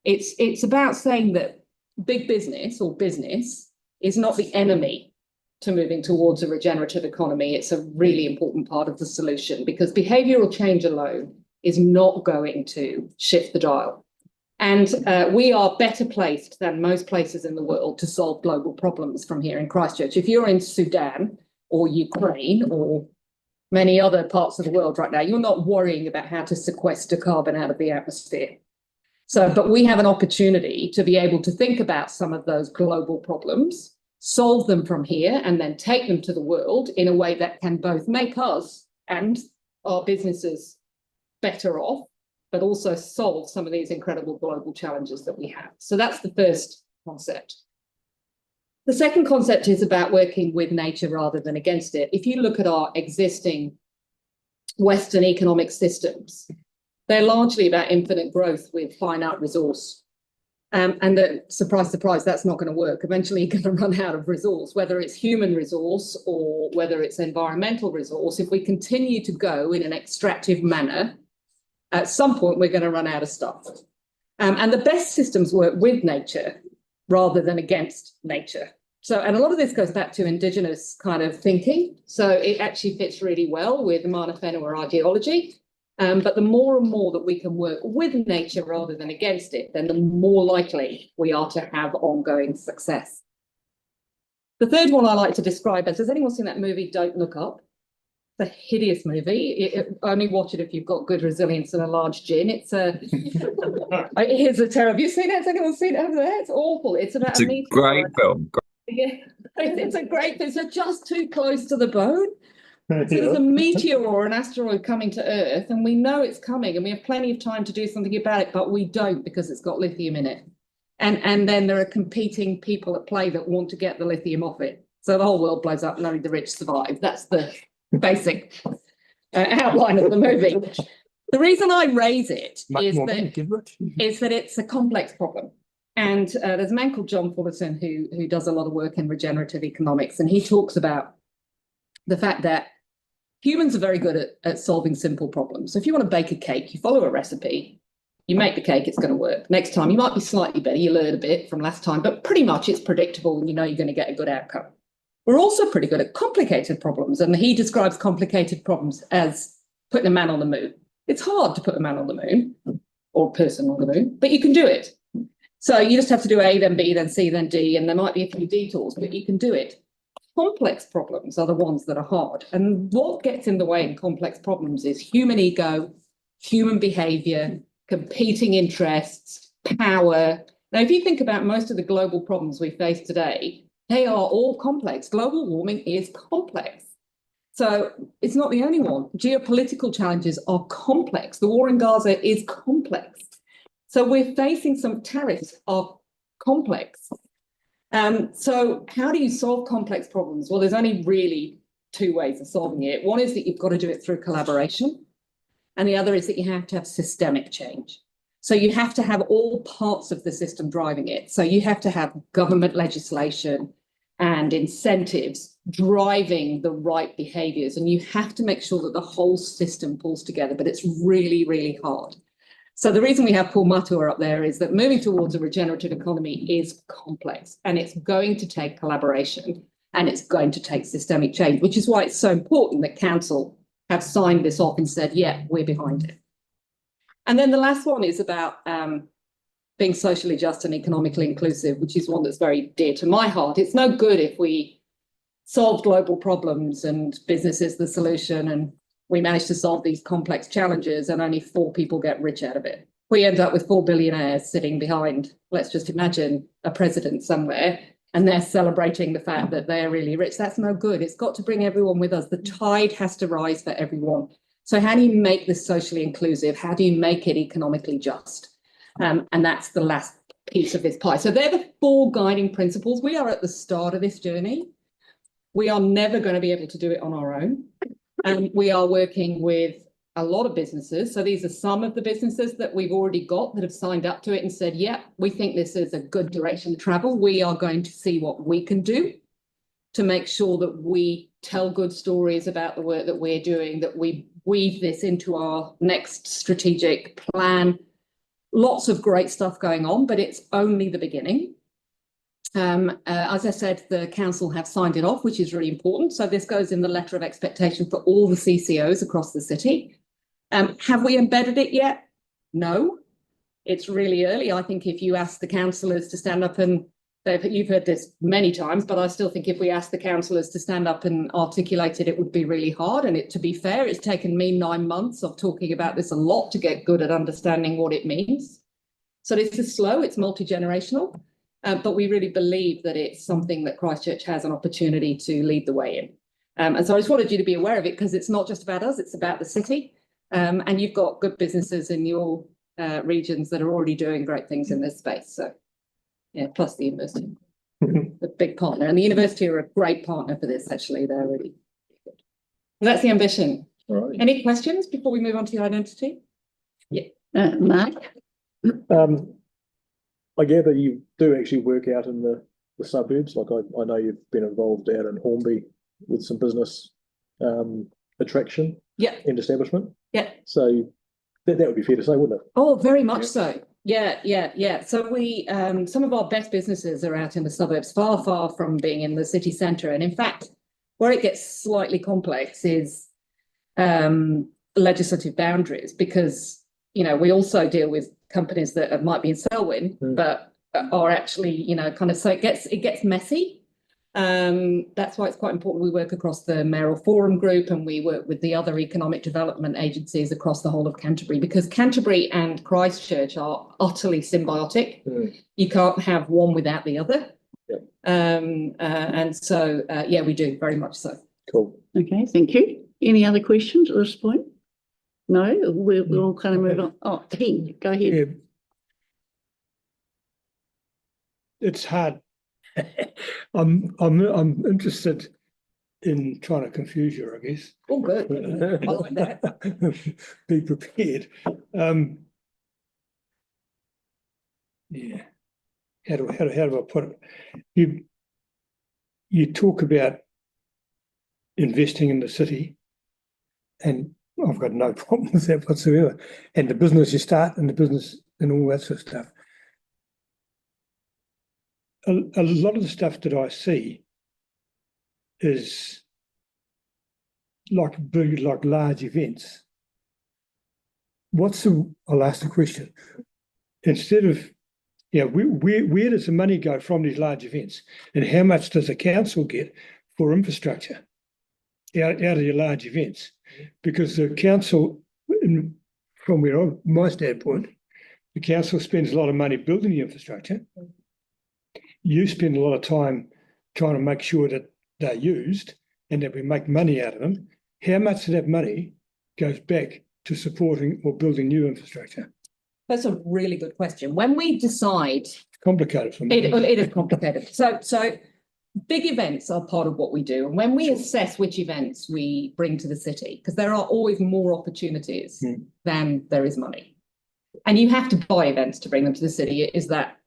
It's about saying that big business or business is not the enemy to moving towards a regenerative economy. It's a really important part of the solution because behavioural change alone is not going to shift the dial. And we are better placed than most places in the world to solve global problems from here in Christchurch. If you're in Sudan or Ukraine or many other parts of the world right now, you're not worrying about how to sequester carbon out of the atmosphere. So, but we have an opportunity to be able to think about some of those global problems solve them from here and then take them to the world in a way that can both make us and our businesses better off, but also solve some of these incredible global challenges that we have. So that's the first concept. The second concept is about working with nature rather than against it. If you look at our existing Western economic systems, they're largely about infinite growth with finite resource. And surprise, surprise, that's not going to work. Eventually, you're going to run out of resource, whether it's human resource or whether it's environmental resource. If we continue to go in an extractive manner, at some point, we're going to run out of stuff. And the best systems work with nature rather than against nature. So, and a lot of this goes back to Indigenous kind of thinking. So it actually fits really well with the Mana Whenua ideology. But the more and more that we can work with nature rather than against it, then the more likely we are to have ongoing success. The third one I like to describe as, has anyone seen that movie, Don't Look Up? It's a hideous movie. Only watch it if you've got good resilience and a large gin. It's a, here's a terror. Have you seen it? Has anyone seen it over there? It's awful. It's about It's a great film. Yeah, it's a great, it's just too close to the bone. So there's a meteor or an asteroid coming to Earth, and we know it's coming, and we have plenty of time to do something about it, but we don't because it's got lithium in it. And then there are competing people at play that want to get the lithium off it. So the whole world blows up and only the rich survive. That's the basic outline of the movie. The reason I raise it is that it's a complex problem. And there's a man called John Fullerton who does a lot of work in regenerative economics, and he talks about the fact that humans are very good at solving simple problems. So if you want to bake a cake, you follow a recipe, you make the cake, it's going to work. Next time, you might be slightly better, you learn a bit from last time, but pretty much it's predictable and you know you're going to get a good outcome. We're also pretty good at complicated problems, and he describes complicated problems as putting a man on the moon. It's hard to put a man on the moon, or a person on the moon, but you can do it. So you just have to do A, then B, then C, then D, and there might be a few detours, but you can do it. Complex problems are the ones that are hard. And what gets in the way in complex problems is human ego, human behavior, competing interests, power. Now, if you think about most of the global problems we face today, they are all complex. Global warming is complex. So it's not the only one. Geopolitical challenges are complex. The war in Gaza is complex. So we're facing some tariffs are complex. So how do you solve complex problems? Well, there's only really two ways of solving it. One is that you've got to do it through collaboration, and the other is that you have to have systemic change. So you have to have all parts of the system driving it. So you have to have government legislation and incentives driving the right behaviours, and you have to make sure that the whole system pulls together, but it's really, really hard. So the reason we have Paul Matua up there is that moving towards a regenerative economy is complex, and it's going to take collaboration, and it's going to take systemic change, which is why it's so important that council have signed this off and said, yeah, we're behind it. And then the last one is about being socially just and economically inclusive, which is one that's very dear to my heart. It's no good if we solve global problems and business is the solution and we manage to solve these complex challenges and only 4 people get rich out of it. We end up with 4 billionaires sitting behind, let's just imagine, a president somewhere, and they're celebrating the fact that they're really rich. That's no good. It's got to bring everyone with us. The tide has to rise for everyone. So how do you make this socially inclusive? How do you make it economically just? And that's the last piece of this pie. So they're the 4 guiding principles. We are at the start of this journey. We are never going to be able to do it on our own. And we are working with a lot of businesses. So these are some of the businesses that we've already got that have signed up to it and said, yeah, we think this is a good direction to travel. We are going to see what we can do to make sure that we tell good stories about the work that we're doing, that we weave this into our next strategic plan. Lots of great stuff going on, but it's only the beginning. As I said, the council have signed it off, which is really important. So this goes in the letter of expectation for all the CCOs across the city. Have we embedded it yet? No, it's really early. I think if you ask the councillors to stand up and you've heard this many times, but I still think if we ask the councillors to stand up and articulate it, it would be really hard. And to be fair, it's taken me 9 months of talking about this a lot to get good at understanding what it means. So this is slow, it's multi-generational. but we really believe that it's something that Christchurch has an opportunity to lead the way in. And so I just wanted you to be aware of it, because it's not just about us, it's about the city. And you've got good businesses in your regions that are already doing great things in this space. So, yeah, plus the university, the big partner. And the university are a great partner for this, actually. They're really good. So that's the ambition. All right. Any questions before we move on to the identity? Yeah. Mark? I gather you do actually work out in the suburbs. Like I know you've been involved out in Hornby with some business attraction Yeah. and establishment. Yeah. So that would be fair to say, wouldn't it? Oh, very much so. Yeah. So we, some of our best businesses are out in the suburbs, far from being in the city centre. And in fact, where it gets slightly complex is legislative boundaries, because, you know, we also deal with companies that might be in Selwyn, but are actually, you know, kind of, so it gets messy. That's why it's quite important we work across the Mayoral Forum group, and we work with the other economic development agencies across the whole of Canterbury, because Canterbury and Christchurch are utterly symbiotic. You can't have one without the other. And so, yeah, we do, very much so. Cool. Okay, thank you. Any other questions at this point? No, we'll kind of move on. Oh, Hen, go ahead. Yeah. It's hard. I'm interested in trying to confuse you, I guess. Oh, good. I like that. Be prepared. Yeah. How do I put it? You talk about investing in the city, and I've got no problem with that whatsoever. And the business you start, and the business and all that sort of stuff. A lot of the stuff that I see is like big, like large events. I'll ask the question. Instead of, where does the money go from these large events? And how much does the council get for infrastructure out of your large events? Because the council, from my standpoint, the council spends a lot of money building the infrastructure. You spend a lot of time trying to make sure that they're used and that we make money out of them. How much of that money goes back to supporting or building new infrastructure? That's a really good question. When we decide, It's complicated for me. it is complicated. So big events are part of what we do. And when we assess which events we bring to the city, because there are always more opportunities than there is money. And you have to buy events to bring them to the city. It is that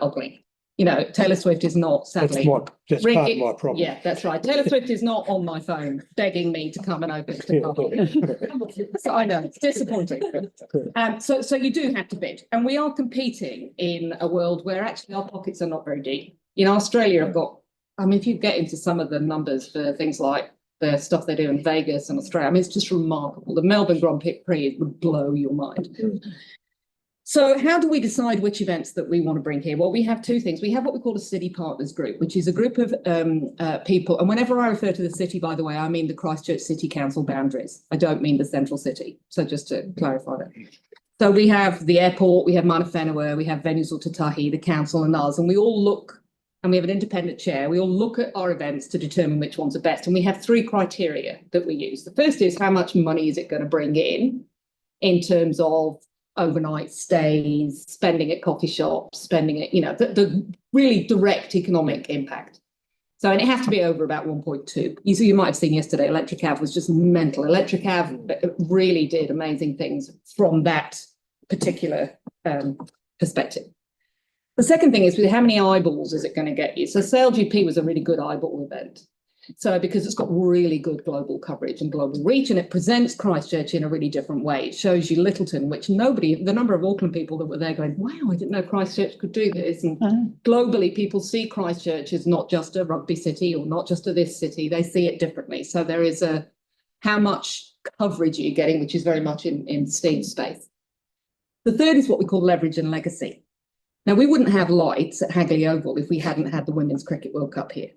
ugly. You know, Taylor Swift is not, sadly. That's part of my problem. Yeah, that's right. Taylor Swift is not on my phone begging me to come and open the So I know, it's disappointing. So you do have to bid. And we are competing in a world where actually our pockets are not very deep. You know, Australia have got, I mean, if you get into some of the numbers for things like the stuff they do in Vegas and Australia, I mean, it's just remarkable. The Melbourne Grand Prix would blow your mind. So how do we decide which events that we want to bring here? Well, we have two things. We have what we call a City Partners Group, which is a group of people. And whenever I refer to the city, by the way, I mean the Christchurch City Council boundaries. I don't mean the central city. So just to clarify that. So we have the airport, we have Mana Whenua, we have Venues Tatahi, the council and us, and we all look, and we have an independent chair. We all look at our events to determine which ones are best. And we have three criteria that we use. The first is how much money is it going to bring in terms of overnight stays, spending at coffee shops, spending at, the really direct economic impact. So, and it has to be over about 1.2. You might have seen yesterday, Electric Ave was just mental. Electric Ave really did amazing things from that particular perspective. The second thing is, how many eyeballs is it going to get you? So SailGP was a really good eyeball event. So because it's got really good global coverage and global reach, and it presents Christchurch in a really different way. It shows you Littleton, which the number of Auckland people that were there going, wow, I didn't know Christchurch could do this. And globally, people see Christchurch as not just a rugby city or not just a this city. They see it differently. So there is how much coverage are you getting, which is very much in Steve's space. The third is what we call leverage and legacy. Now, we wouldn't have lights at Hagley Oval if we hadn't had the Women's Cricket World Cup here.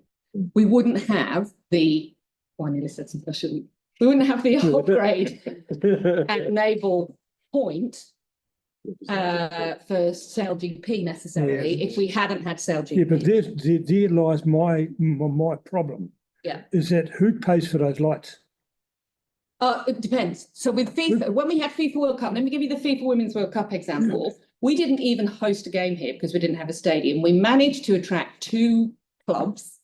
We wouldn't have I nearly said something I shouldn't. We wouldn't have the upgrade at Naval Point for Cell GP necessarily if we hadn't had Cell GP. Yeah, but there lies my problem. Yeah. Is that who pays for those lights? It depends. So with FIFA, when we had FIFA World Cup, let me give you the FIFA Women's World Cup example. We didn't even host a game here because we didn't have a stadium. We managed to attract 2 clubs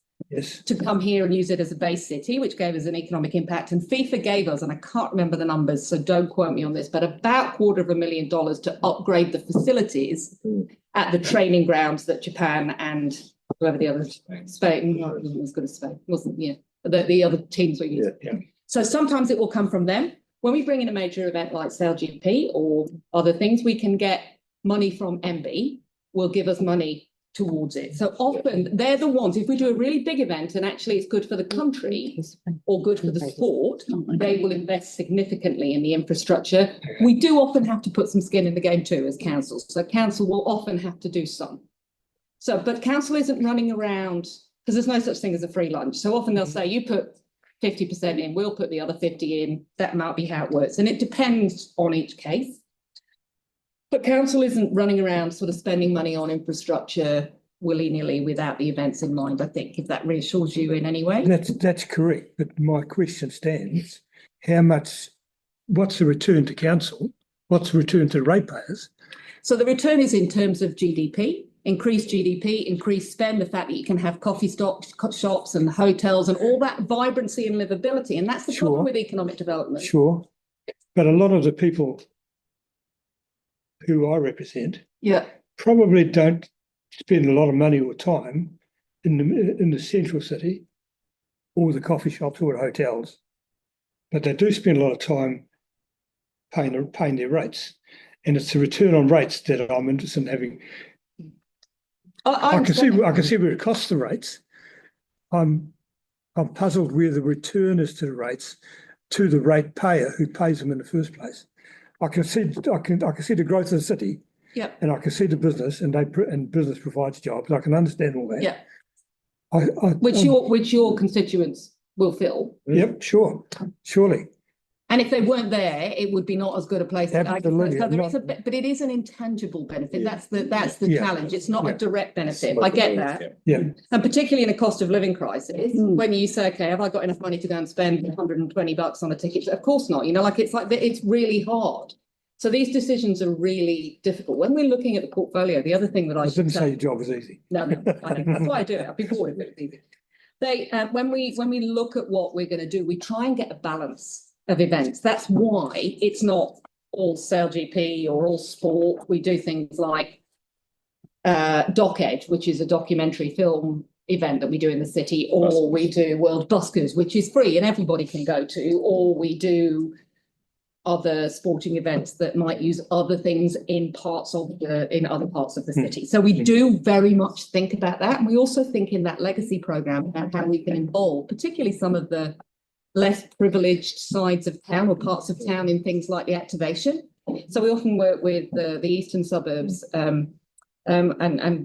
to come here and use it as a base city, which gave us an economic impact. And FIFA gave us, and I can't remember the numbers, so don't quote me on this, but about $250,000 to upgrade the facilities at the training grounds that Japan and whoever the other, Spain, no, it wasn't as good as Spain, wasn't, the other teams were using. Yeah. So sometimes it will come from them. When we bring in a major event like Cell GP or other things, we can get money from MB, will give us money towards it. So often they're the ones, if we do a really big event and actually it's good for the country or good for the sport, they will invest significantly in the infrastructure. We do often have to put some skin in the game too as councils. So council will often have to do some. So, but council isn't running around, because there's no such thing as a free lunch. So often they'll say, you put 50% in, we'll put the other 50 in. That might be how it works. And it depends on each case. But council isn't running around sort of spending money on infrastructure willy-nilly without the events in mind, I think, if that reassures you in any way. That's correct. But my question stands, what's the return to council? What's the return to ratepayers? So the return is in terms of GDP, increased GDP, increased spend, the fact that you can have coffee shops and hotels and all that vibrancy and livability. And that's the problem with economic development. Sure. But a lot of the people who I represent probably don't spend a lot of money or time in the central city or the coffee shops or the hotels, but they do spend a lot of time paying their rates, and it's the return on rates that I'm interested in having. I can see where it costs the rates. I'm puzzled where the return is to the rates to the rate payer who pays them in the first place. I can see the growth of the city, and I can see the business, and business provides jobs. I can understand all that. Which your constituents will fill. Yep, surely. And if they weren't there, it would be not as good a place. Absolutely. So there is but it is an intangible benefit. That's the challenge. It's not a direct benefit. I get that. Yeah. And particularly in a cost of living crisis, when you say, okay, have I got enough money to go and spend $120 on a ticket? Of course not. It's really hard. So these decisions are really difficult. When we're looking at the portfolio, the other thing that I didn't say your job was easy. No, I know. That's why I do it. I'd be bored if it was easy. When we look at what we're going to do, we try and get a balance of events. That's why it's not all Cell GP or all sport. We do things like Doc Edge, which is a documentary film event that we do in the city, or we do World Buskers, which is free and everybody can go to, or we do other sporting events that might use other things in other parts of the city. So we do very much think about that. And we also think in that legacy program about how we can involve particularly some of the less privileged sides of town or parts of town in things like the activation. So we often work with the eastern suburbs and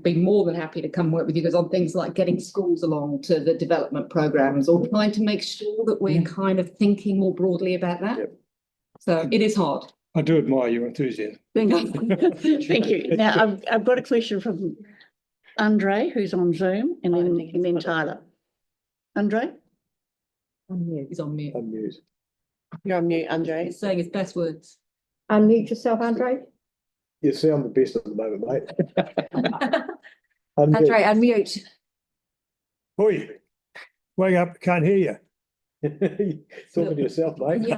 be more than happy to come work with you guys on things like getting schools along to the development programs or trying to make sure that we're kind of thinking more broadly about that. Yep. So it is hard. I do admire your enthusiasm. Thank you. Thank you. Now I've got a question from Andre, who's on Zoom, and then Tyler. Andre? He's on mute. Unmute. You're on mute, Andre. He's saying his best words. Unmute yourself, Andre. You sound the best at the moment, mate. Andre, unmute. Oi, wake up, can't hear you. Talking to yourself, mate.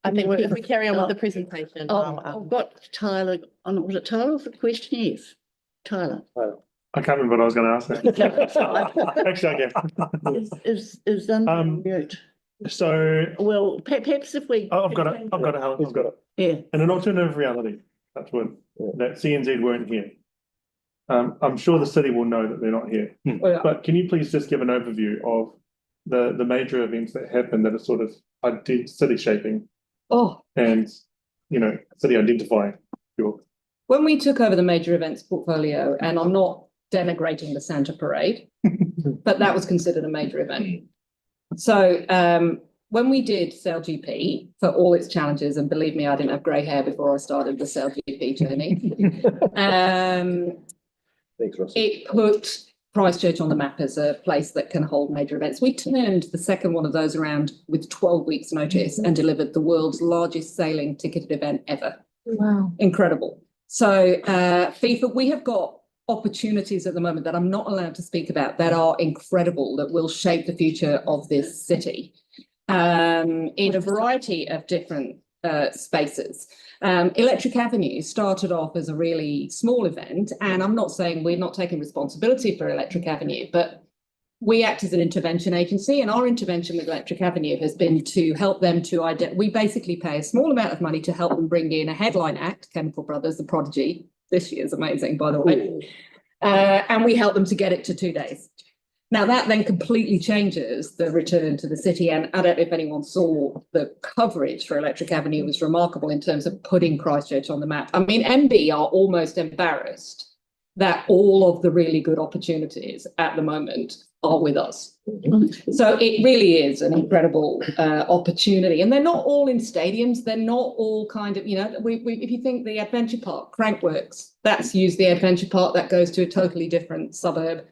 I think if we carry on with the presentation. I've got Tyler on. Was it Tyler for the question? Yes. Tyler. I can't remember what I was going to ask. Actually, I can. Is mute. So, well, perhaps if we. I've got it. Yeah. In an alternative reality, that CNZ weren't here. I'm sure the city will know that they're not here. But can you please just give an overview of the major events that happen that are sort of city shaping? And city identifying. When we took over the major events portfolio, and I'm not denigrating the Santa Parade, but that was considered a major event. So when we did Cell GP, for all its challenges, and believe me, I didn't have grey hair before I started the Cell GP journey, Thanks, Russell. it put Christchurch on the map as a place that can hold major events. We turned the second one of those around with 12 weeks notice and delivered the world's largest sailing ticketed event ever. Wow. Incredible. So FIFA, we have got opportunities at the moment that I'm not allowed to speak about that are incredible, that will shape the future of this city in a variety of different spaces. Electric Avenue started off as a really small event, and I'm not saying we're not taking responsibility for Electric Avenue, but we act as an intervention agency, and our intervention with Electric Avenue has been to help them to we basically pay a small amount of money to help them bring in a headline act, Chemical Brothers, The Prodigy. This year's amazing, by the way. And we help them to get it to 2 days. Now, that then completely changes the return to the city. And I don't know if anyone saw the coverage for Electric Avenue was remarkable in terms of putting Christchurch on the map. I mean, MB are almost embarrassed that all of the really good opportunities at the moment are with us. So it really is an incredible opportunity. And they're not all in stadiums. They're not all kind of, if you think the Adventure Park, Crankworks, that's used the Adventure Park, that goes to a totally different suburb.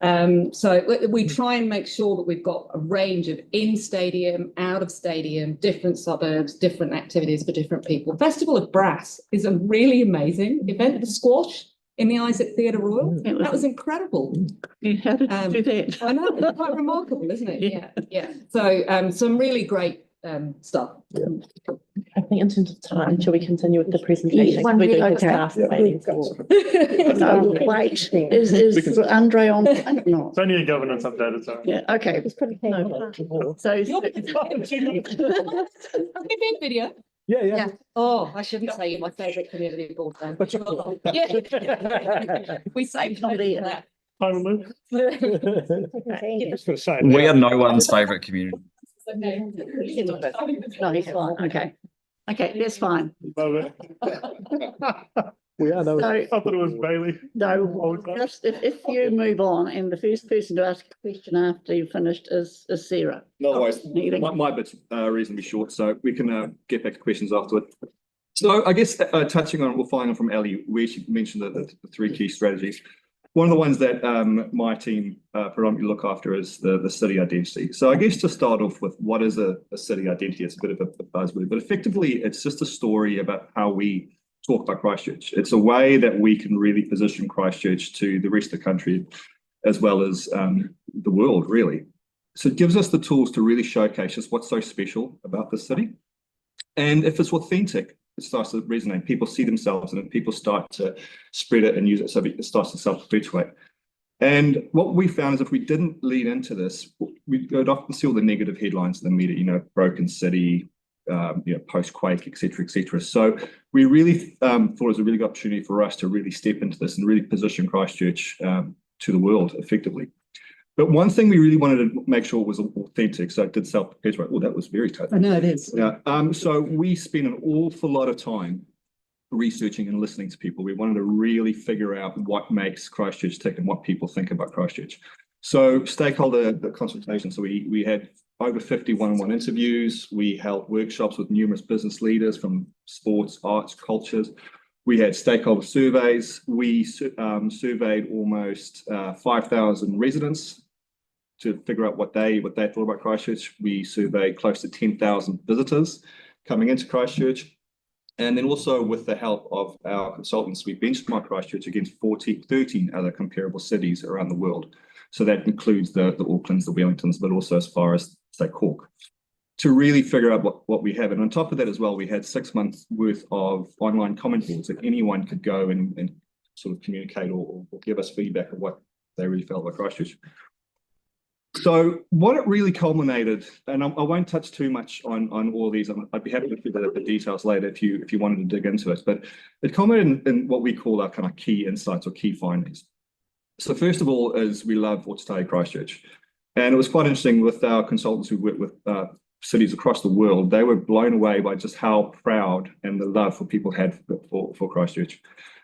So we try and make sure that we've got a range of in-stadium, out-of-stadium, different suburbs, different activities for different people. Festival of Brass is a really amazing event. The squash in the Isaac Theatre Royal, that was incredible. How did you do that? I know, it's quite remarkable, isn't it? Yeah. So some really great stuff. I think in terms of time, shall we continue with the presentation? one We do really have okay. staff waiting. Wait, is Andre on? No. It's only a governance update, so. Yeah, okay. It's pretty painful. So, You're video. Yeah. Oh, I shouldn't say my favourite community board then. Yeah. We saved Not time there. for that. Time removed. Just gonna say We now, are no one's favourite community. no, he's fine. Okay, that's fine. We are no. So, I thought it was Bailey. no, just if you move on, and the first person to ask a question after you've finished is Sarah. No worries. Anything? My bit's reasonably short, so we can get back to questions afterward. So I guess touching on, following on from Ellie, where she mentioned the three key strategies. One of the ones that my team predominantly look after is the city identity. So I guess to start off with, what is a city identity? It's a bit of a buzzword, but effectively it's just a story about how we talk about Christchurch. It's a way that we can really position Christchurch to the rest of the country as well as the world, really. So it gives us the tools to really showcase just what's so special about the city. And if it's authentic, it starts to resonate. People see themselves in it. People start to spread it and use it, so it starts to self-perpetuate. And what we found is if we didn't lean into this, we'd often see all the negative headlines in the media, broken city, post-quake, et cetera, So we really thought it was a really good opportunity for us to really step into this and really position Christchurch to the world effectively. But one thing we really wanted to make sure was authentic, so it did self-perpetuate. Well, that was very tough. I know it is. Yeah. So we spent an awful lot of time researching and listening to people. We wanted to really figure out what makes Christchurch tick and what people think about Christchurch. So stakeholder consultation. So we had over 50 one-on-one interviews. We held workshops with numerous business leaders from sports, arts, cultures. We had stakeholder surveys. We surveyed almost 5,000 residents to figure out what they thought about Christchurch. We surveyed close to 10,000 visitors coming into Christchurch. And then also with the help of our consultants, we benchmarked Christchurch against 13 other comparable cities around the world. So that includes the Aucklands, the Wellingtons, but also as far as, say, Cork, to really figure out what we have. And on top of that as well, we had 6 months worth of online comment boards that anyone could go and sort of communicate or give us feedback of what they really felt about Christchurch. So what it really culminated, and I won't touch too much on all of these. I'd be happy to give the details later if you wanted to dig into it. But it culminated in what we call our kind of key insights or key findings. So first of all is we love Otatahi Christchurch. And it was quite interesting with our consultants who work with cities across the world. They were blown away by just how proud and the love for people had for Christchurch.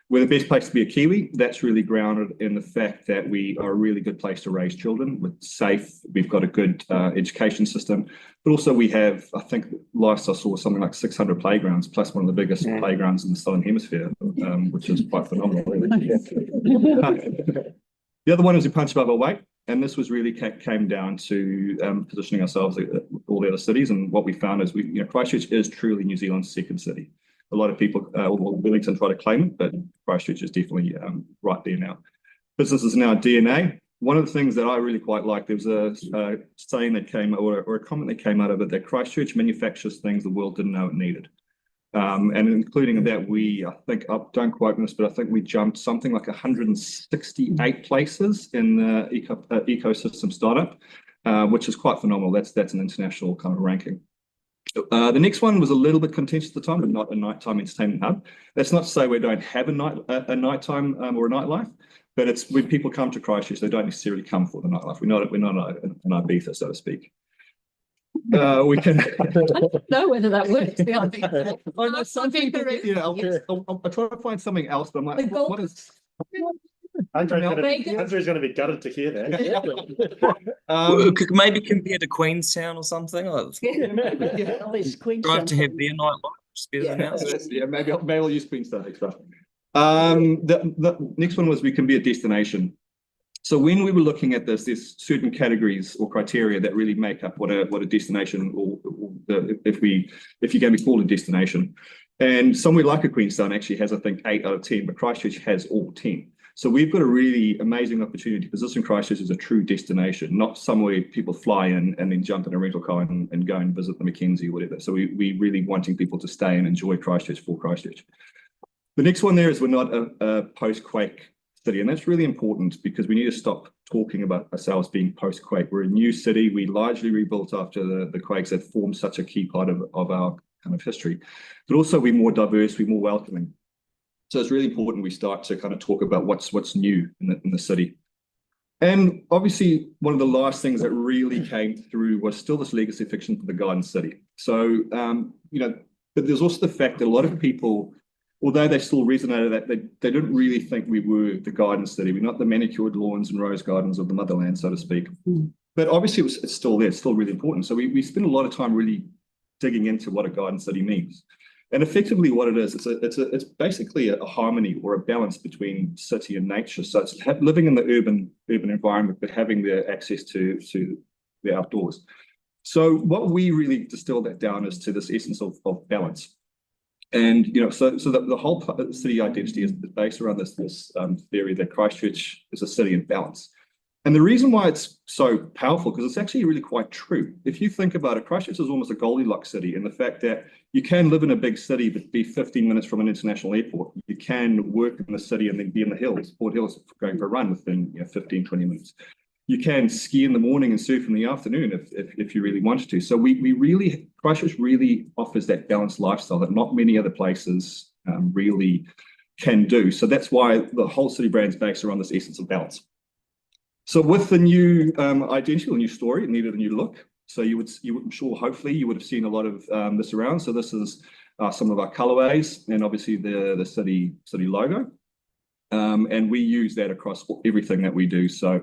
We're the best place to be a Kiwi. That's really grounded in the fact that we are a really good place to raise children with safe, we've got a good education system, but also we have, I think last I saw something like 600 playgrounds, plus one of the biggest playgrounds in the Southern Hemisphere, which is quite phenomenal. The other one is we punch above our weight. And this was really came down to positioning ourselves with all the other cities. And what we found is Christchurch is truly New Zealand's second city. A lot of people, Wellington try to claim it, but Christchurch is definitely right there now. Business is now DNA. One of the things that I really quite like, there was a saying that came, or a comment that came out of it, that Christchurch manufactures things the world didn't know it needed. And including that, I think, don't quote me this, but I think we jumped something like 168 places in the ecosystem startup, which is quite phenomenal. That's an international kind of ranking. The next one was a little bit contentious at the time, but not a nighttime entertainment hub. That's not to say we don't have a nighttime or a nightlife, but it's when people come to Christchurch, they don't necessarily come for the nightlife. We're not an Ibiza, so to speak. We can. I don't know whether that works. I try to find something else, but I'm like, what is? Andrew's going to be gutted to hear that. Maybe compare to Queenstown or something. Drive to have their nightlife. Maybe I'll use Queenstown next time. The next one was we can be a destination. So when we were looking at this, there's certain categories or criteria that really make up what a destination, or if you're going to be called a destination. And somewhere like a Queenstown actually has, I think, 8 out of 10, but Christchurch has all 10. So we've got a really amazing opportunity to position Christchurch as a true destination, not somewhere people fly in and then jump in a rental car and go and visit the Mackenzie or whatever. So we really wanting people to stay and enjoy Christchurch for Christchurch. The next one there is we're not a post-quake city, and that's really important because we need to stop talking about ourselves being post-quake. We're a new city. We largely rebuilt after the quakes that formed such a key part of our kind of history, but also we're more diverse, we're more welcoming. So it's really important we start to kind of talk about what's new in the city. And obviously, one of the last things that really came through was still this legacy fiction for the Garden City. So, but there's also the fact that a lot of people, although they still resonated that, they didn't really think we were the Garden City. We're not the manicured lawns and rose gardens of the motherland, so to speak. But obviously, it's still there. It's still really important. So we spend a lot of time really digging into what a Garden City means. And effectively what it is, it's basically a harmony or a balance between city and nature. So it's living in the urban environment, but having the access to the outdoors. So what we really distill that down is to this essence of balance. And, so the whole city identity is based around this theory that Christchurch is a city in balance. And the reason why it's so powerful, because it's actually really quite true. If you think about it, Christchurch is almost a Goldilocks city in the fact that you can live in a big city, but be 15 minutes from an international airport. You can work in the city and then be in the hills, Port Hills, going for a run within 15, 20 minutes. You can ski in the morning and surf in the afternoon if you really wanted to. So Christchurch really offers that balanced lifestyle that not many other places really can do. So that's why the whole city brand is based around this essence of balance. So with the new identity, the new story, it needed a new look. So I'm sure, hopefully, you would have seen a lot of this around. So this is some of our colorways and obviously the city logo. And we use that across everything that we do. So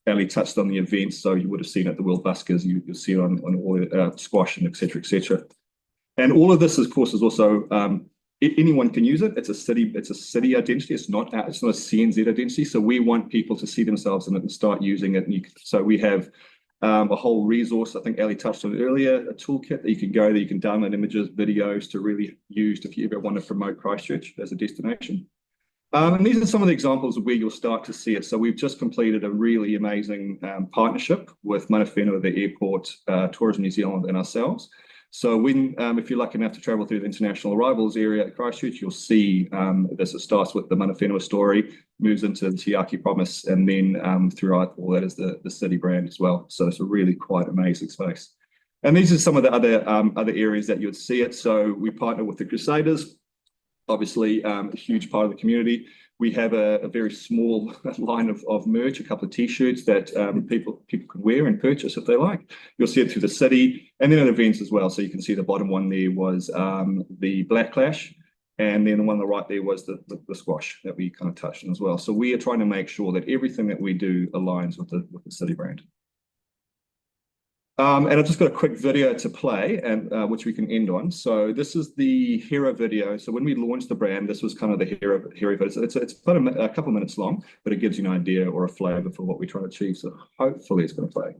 Ali touched on the events, so you would have seen it at the World Buskers, you'll see it on all squash and et cetera, et cetera. And all of this, of course, is also anyone can use it. It's a city identity. It's not a CNZ identity. So we want people to see themselves in it and start using it. So we have a whole resource. I think Ali touched on it earlier, a toolkit that you can go there. You can download images, videos to really use if you ever want to promote Christchurch as a destination. And these are some of the examples of where you'll start to see it. So we've just completed a really amazing partnership with Manawhenua, the airport, Tourism New Zealand, and ourselves. So when, if you're lucky enough to travel through the international arrivals area at Christchurch, you'll see this. It starts with the Manawhenua story, moves into the Te Aki Promise, and then throughout all that is the city brand as well. So it's a really quite amazing space. And these are some of the other areas that you'd see it. So we partner with the Crusaders, obviously a huge part of the community. We have a very small line of merch, a couple of T-shirts that people can wear and purchase if they like. You'll see it through the city and then at events as well. So you can see the bottom one there was the Black Clash, and then the one on the right there was the squash that we kind of touched on as well. So we are trying to make sure that everything that we do aligns with the city brand. And I've just got a quick video to play, and which we can end on. So this is the hero video. So when we launched the brand, this was kind of the hero video. It's about a couple of minutes long, but it gives you an idea or a flavour for what we try to achieve. So hopefully it's going to play.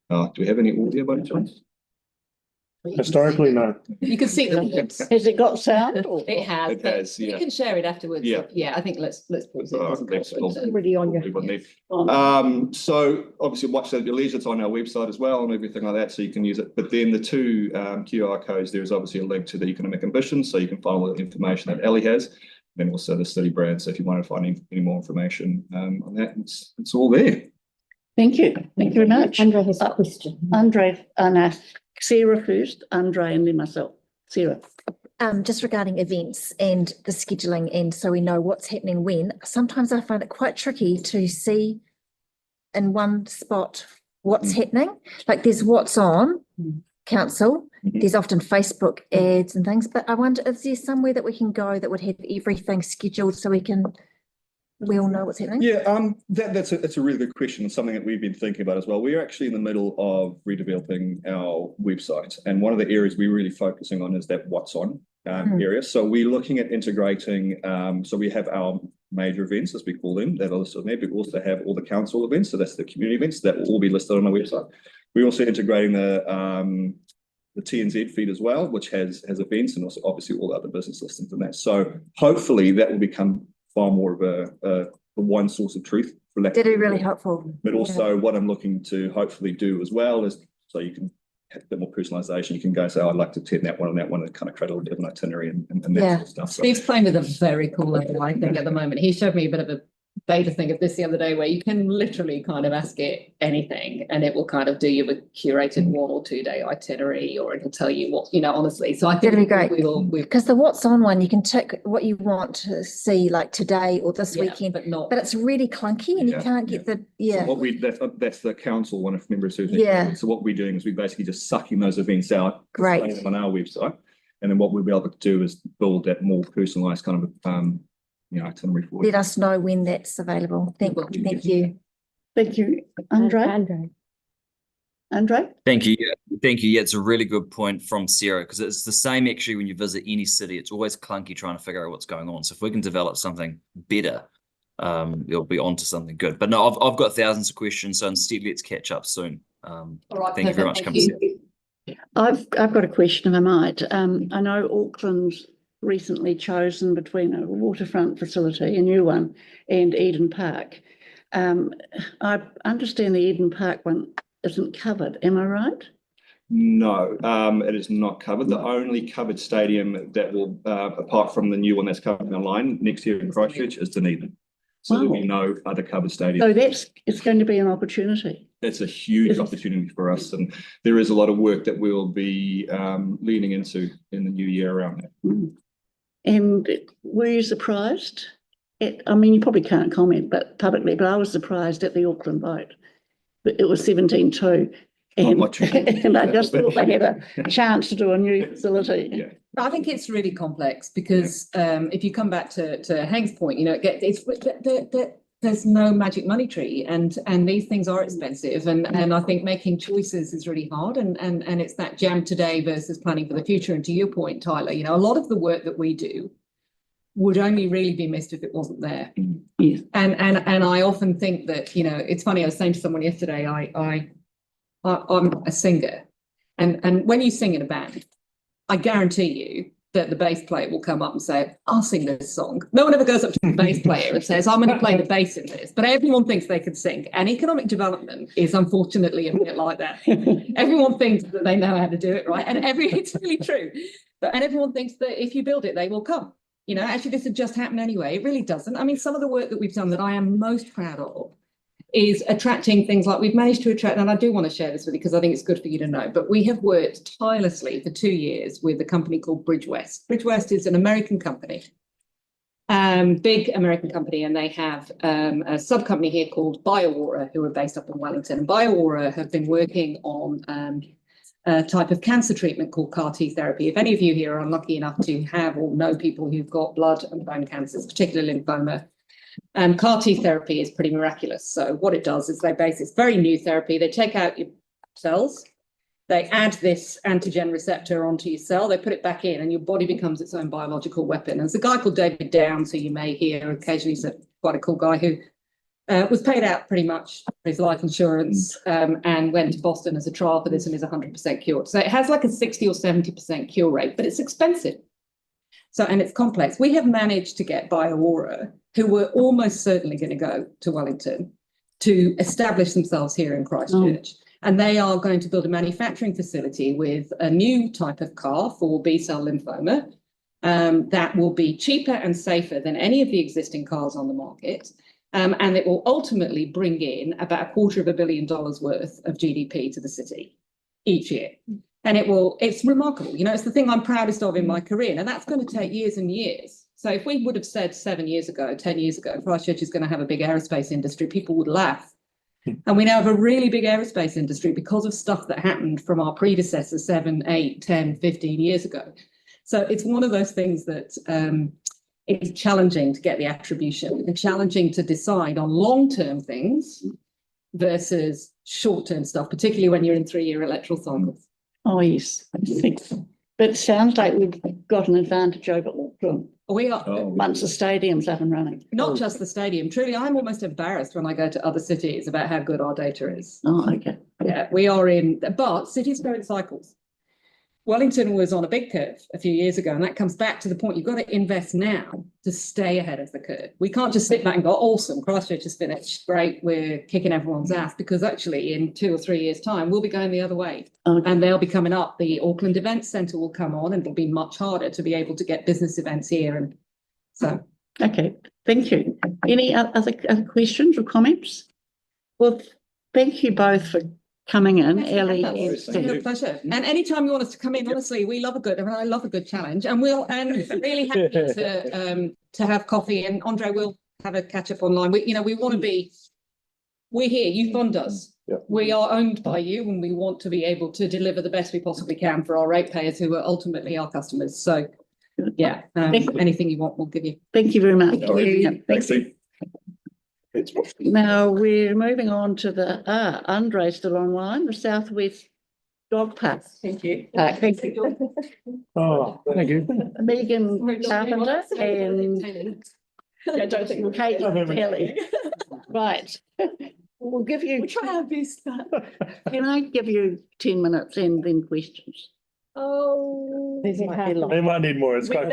Do we have any audio by any chance? Historically, no. You can see the lips. Has it got sound? Or? It has. It has, You yeah. can share it afterwards. Yeah. Yeah, I think let's pause it. Thanks, Paul. It's already on your. We wouldn't need. On. So obviously watch that at your leisure. It's on our website as well and everything like that, so you can use it. But then the two QR codes, there is obviously a link to the economic ambition, so you can find all the information that Ellie has, then also the city brand. So if you want to find any more information on that, it's all there. Thank you. Thank you very much. Andre has a question. Andre, no, Sarah first, Andre, and then myself. Sarah. Just regarding events and the scheduling, and so we know what's happening when, sometimes I find it quite tricky to see in one spot what's happening. Like there's what's on council, there's often Facebook ads and things, but I wonder, is there somewhere that we can go that would have everything scheduled so we all know what's happening? Yeah, that's a really good question, and something that we've been thinking about as well. We're actually in the middle of redeveloping our website, and one of the areas we're really focusing on is that what's on area. So we're looking at integrating, so we have our major events, as we call them, that are listed on there, but we also have all the council events, so that's the community events that will all be listed on our website. We're also integrating the TNZ feed as well, which has events and also obviously all the other business listings and that. So hopefully that will become far more of a one source of truth. That'd be really helpful. But also what I'm looking to hopefully do as well is, so you can have a bit more personalization. You can go say, I'd like to attend that one and kind of create a little bit of an itinerary and that sort of stuff. So, Steve's playing with a very cool level, I think, at the moment. He showed me a bit of a beta thing of this the other day where you can literally kind of ask it anything and it will kind of do you a curated 1 or 2 day itinerary, or it'll tell you what, honestly. So I think that'd be great. Because the what's on one, you can tick what you want to see like today or this weekend, but it's really clunky and you can't get the, So what that's the council one of members who So what we're doing is we're basically just sucking those events out, displaying them on our website. And then what we'll be able to do is build that more personalized kind of itinerary for you. Let us know when that's available. Thank you. Thank you, Andre. Andre? Thank you. Yeah, it's a really good point from Sarah, because it's the same actually when you visit any city. It's always clunky trying to figure out what's going on. So if we can develop something better, you'll be onto something good. But no, I've got thousands of questions, so instead let's catch up soon. All right, thank you very much for coming. I've got a question, if I might. I know Auckland's recently chosen between a waterfront facility, a new one, and Eden Park. I understand the Eden Park one isn't covered. Am I right? No, it is not covered. The only covered stadium that will, apart from the new one that's coming online next year in Christchurch, is Dunedin. So there'll be no other covered stadium. So it's going to be an opportunity. It's a huge opportunity for us, and there is a lot of work that we'll be leaning into in the new year around that. And were you surprised? I mean, you probably can't comment publicly, but I was surprised at the Auckland vote. It was 17-2. And I just thought they had a chance to do a new facility. Yeah. I think it's really complex because if you come back to Hank's point, there's no magic money tree, and these things are expensive, and I think making choices is really hard, and it's that jam today versus planning for the future. And to your point, Tyler, a lot of the work that we do would only really be missed if it wasn't there. Yes. And I often think that, it's funny, I was saying to someone yesterday, I'm a singer, and when you sing in a band, I guarantee you that the bass player will come up and say, I'll sing this song. No one ever goes up to the bass player and says, I'm going to play the bass in this. But everyone thinks they can sing. And economic development is unfortunately a bit like that. Everyone thinks that they know how to do it, right? And it's really true. And everyone thinks that if you build it, they will come. Actually, this would just happen anyway. It really doesn't. I mean, some of the work that we've done that I am most proud of is attracting things like we've managed to attract, and I do want to share this with you because I think it's good for you to know, but we have worked tirelessly for 2 years with a company called Bridgewest. Bridgewest is an American company, big American company, and they have a sub-company here called BioAura, who are based up in Wellington. And BioAura have been working on a type of cancer treatment called CAR-T therapy. If any of you here are unlucky enough to have or know people who've got blood and bone cancers, particularly lymphoma, CAR-T therapy is pretty miraculous. So what it does is it's very new therapy. They take out your cells. They add this antigen receptor onto your cell, they put it back in, and your body becomes its own biological weapon. And there's a guy called David Downs, who you may hear occasionally. He's quite a cool guy who was paid out pretty much for his life insurance and went to Boston as a trial for this and is 100% cured. So it has like a 60 or 70% cure rate, but it's expensive. So, and it's complex. We have managed to get BioAura, who were almost certainly going to go to Wellington, to establish themselves here in Christchurch. And they are going to build a manufacturing facility with a new type of CAR for B-cell lymphoma that will be cheaper and safer than any of the existing CARs on the market. And it will ultimately bring in about $250 million worth of GDP to the city each year. And it's remarkable. You know, it's the thing I'm proudest of in my career. And that's going to take years and years. So if we would have said 7 years ago, 10 years ago, Christchurch is going to have a big aerospace industry, people would laugh. And we now have a really big aerospace industry because of stuff that happened from our predecessors 7, 8, 10, 15 years ago. So it's one of those things that it's challenging to get the attribution and challenging to decide on long-term things versus short-term stuff, particularly when you're in 3-year electoral cycles. Oh, yes. I think so. But it sounds like we've got an advantage over Auckland. We are. Once the stadium's up and running. Not just the stadium. Truly, I'm almost embarrassed when I go to other cities about how good our data is. Oh, okay. Yeah, we are in, but cities go in cycles. Wellington was on a big curve a few years ago, and that comes back to the point you've got to invest now to stay ahead of the curve. We can't just sit back and go, awesome, Christchurch has finished, great, we're kicking everyone's ass, because actually in 2 or 3 years' time, we'll be going the other way. Okay. And they'll be coming up. The Auckland Events Centre will come on, and it'll be much harder to be able to get business events here. And so. Okay, thank you. Any other questions or comments? Well, thank you both for coming in, Ellie. It's been a pleasure. And anytime you want us to come in, honestly, I love a good challenge, and really happy to have coffee. And Andre will have a catch up online. We want to be. We're here. You fund us. Yep. We are owned by you, and we want to be able to deliver the best we possibly can for our ratepayers, who are ultimately our customers. So, yeah, anything you want, we'll give you. Thank you very much. Thanks, Steve. Now we're moving on to Andre's still online, the Southwest Dog Park. Thank you. Thank you. Oh, thank you. Megan Carpenter and I don't think Kate Kelly. Right. We'll give you. we try our best. Can I give you 10 minutes and then questions? Oh, These might be long. They might need more. It's quite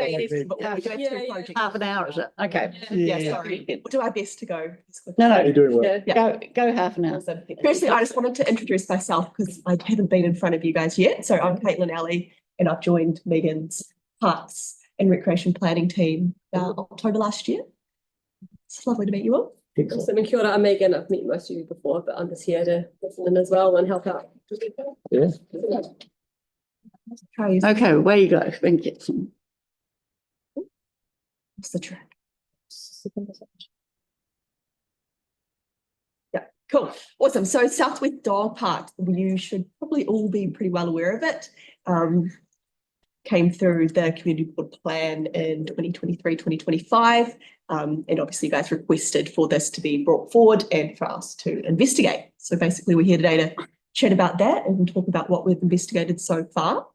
Half an hour, is it? Okay. Yeah, sorry. We'll do our best to go. No, You're doing well. Go half an hour. Firstly, I just wanted to introduce myself because I haven't been in front of you guys yet. So I'm Caitlin Alley, and I've joined Megan's Parks and Recreation Planning team October last year. It's lovely to meet you all. Awesome. And kia ora, I'm Megan. I've met most of you before, but I'm just here to listen in as well and help out. Yeah. Okay, away you go. Thank you. What's the track? Yeah, cool. Awesome. So Southwest Dog Park, you should probably all be pretty well aware of it. Came through the community board plan in 2023, 2025. And obviously you guys requested for this to be brought forward and for us to investigate. So basically we're here today to chat about that and talk about what we've investigated so far.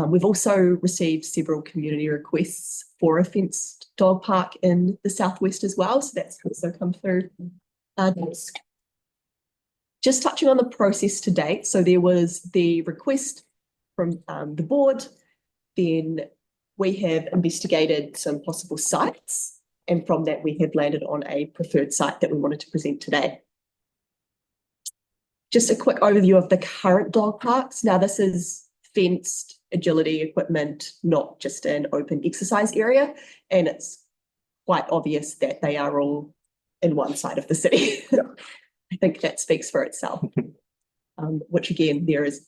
We've also received several community requests for a fenced dog park in the southwest as well. So that's also come through our desk. Just touching on the process to date. So there was the request from the board. Then we have investigated some possible sites. And from that, we have landed on a preferred site that we wanted to present today. Just a quick overview of the current dog parks. Now, this is fenced agility equipment, not just an open exercise area. And it's quite obvious that they are all in one side of the city. I think that speaks for itself, which again, there is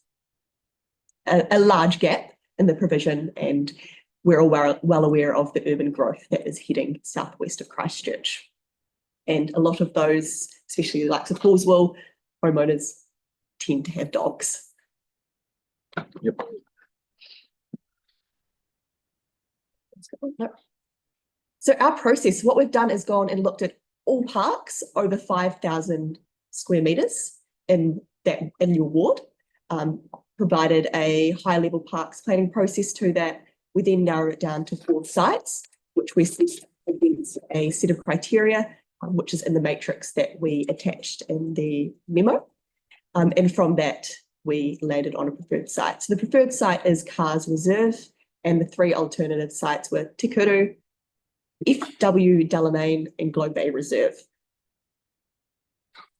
a large gap in the provision, and we're all well aware of the urban growth that is heading southwest of Christchurch. And a lot of those, especially the likes of Halswell, homeowners tend to have dogs. Yep. So our process, what we've done is gone and looked at all parks over 5,000 square metres in your ward. provided a high-level parks planning process to that. We then narrow it down to 4 sites, which we set against a set of criteria, which is in the matrix that we attached in the memo. And from that, we landed on a preferred site. So the preferred site is Cars Reserve, and the 3 alternative sites were Te Kuru, FW Delamain, and Globe Bay Reserve.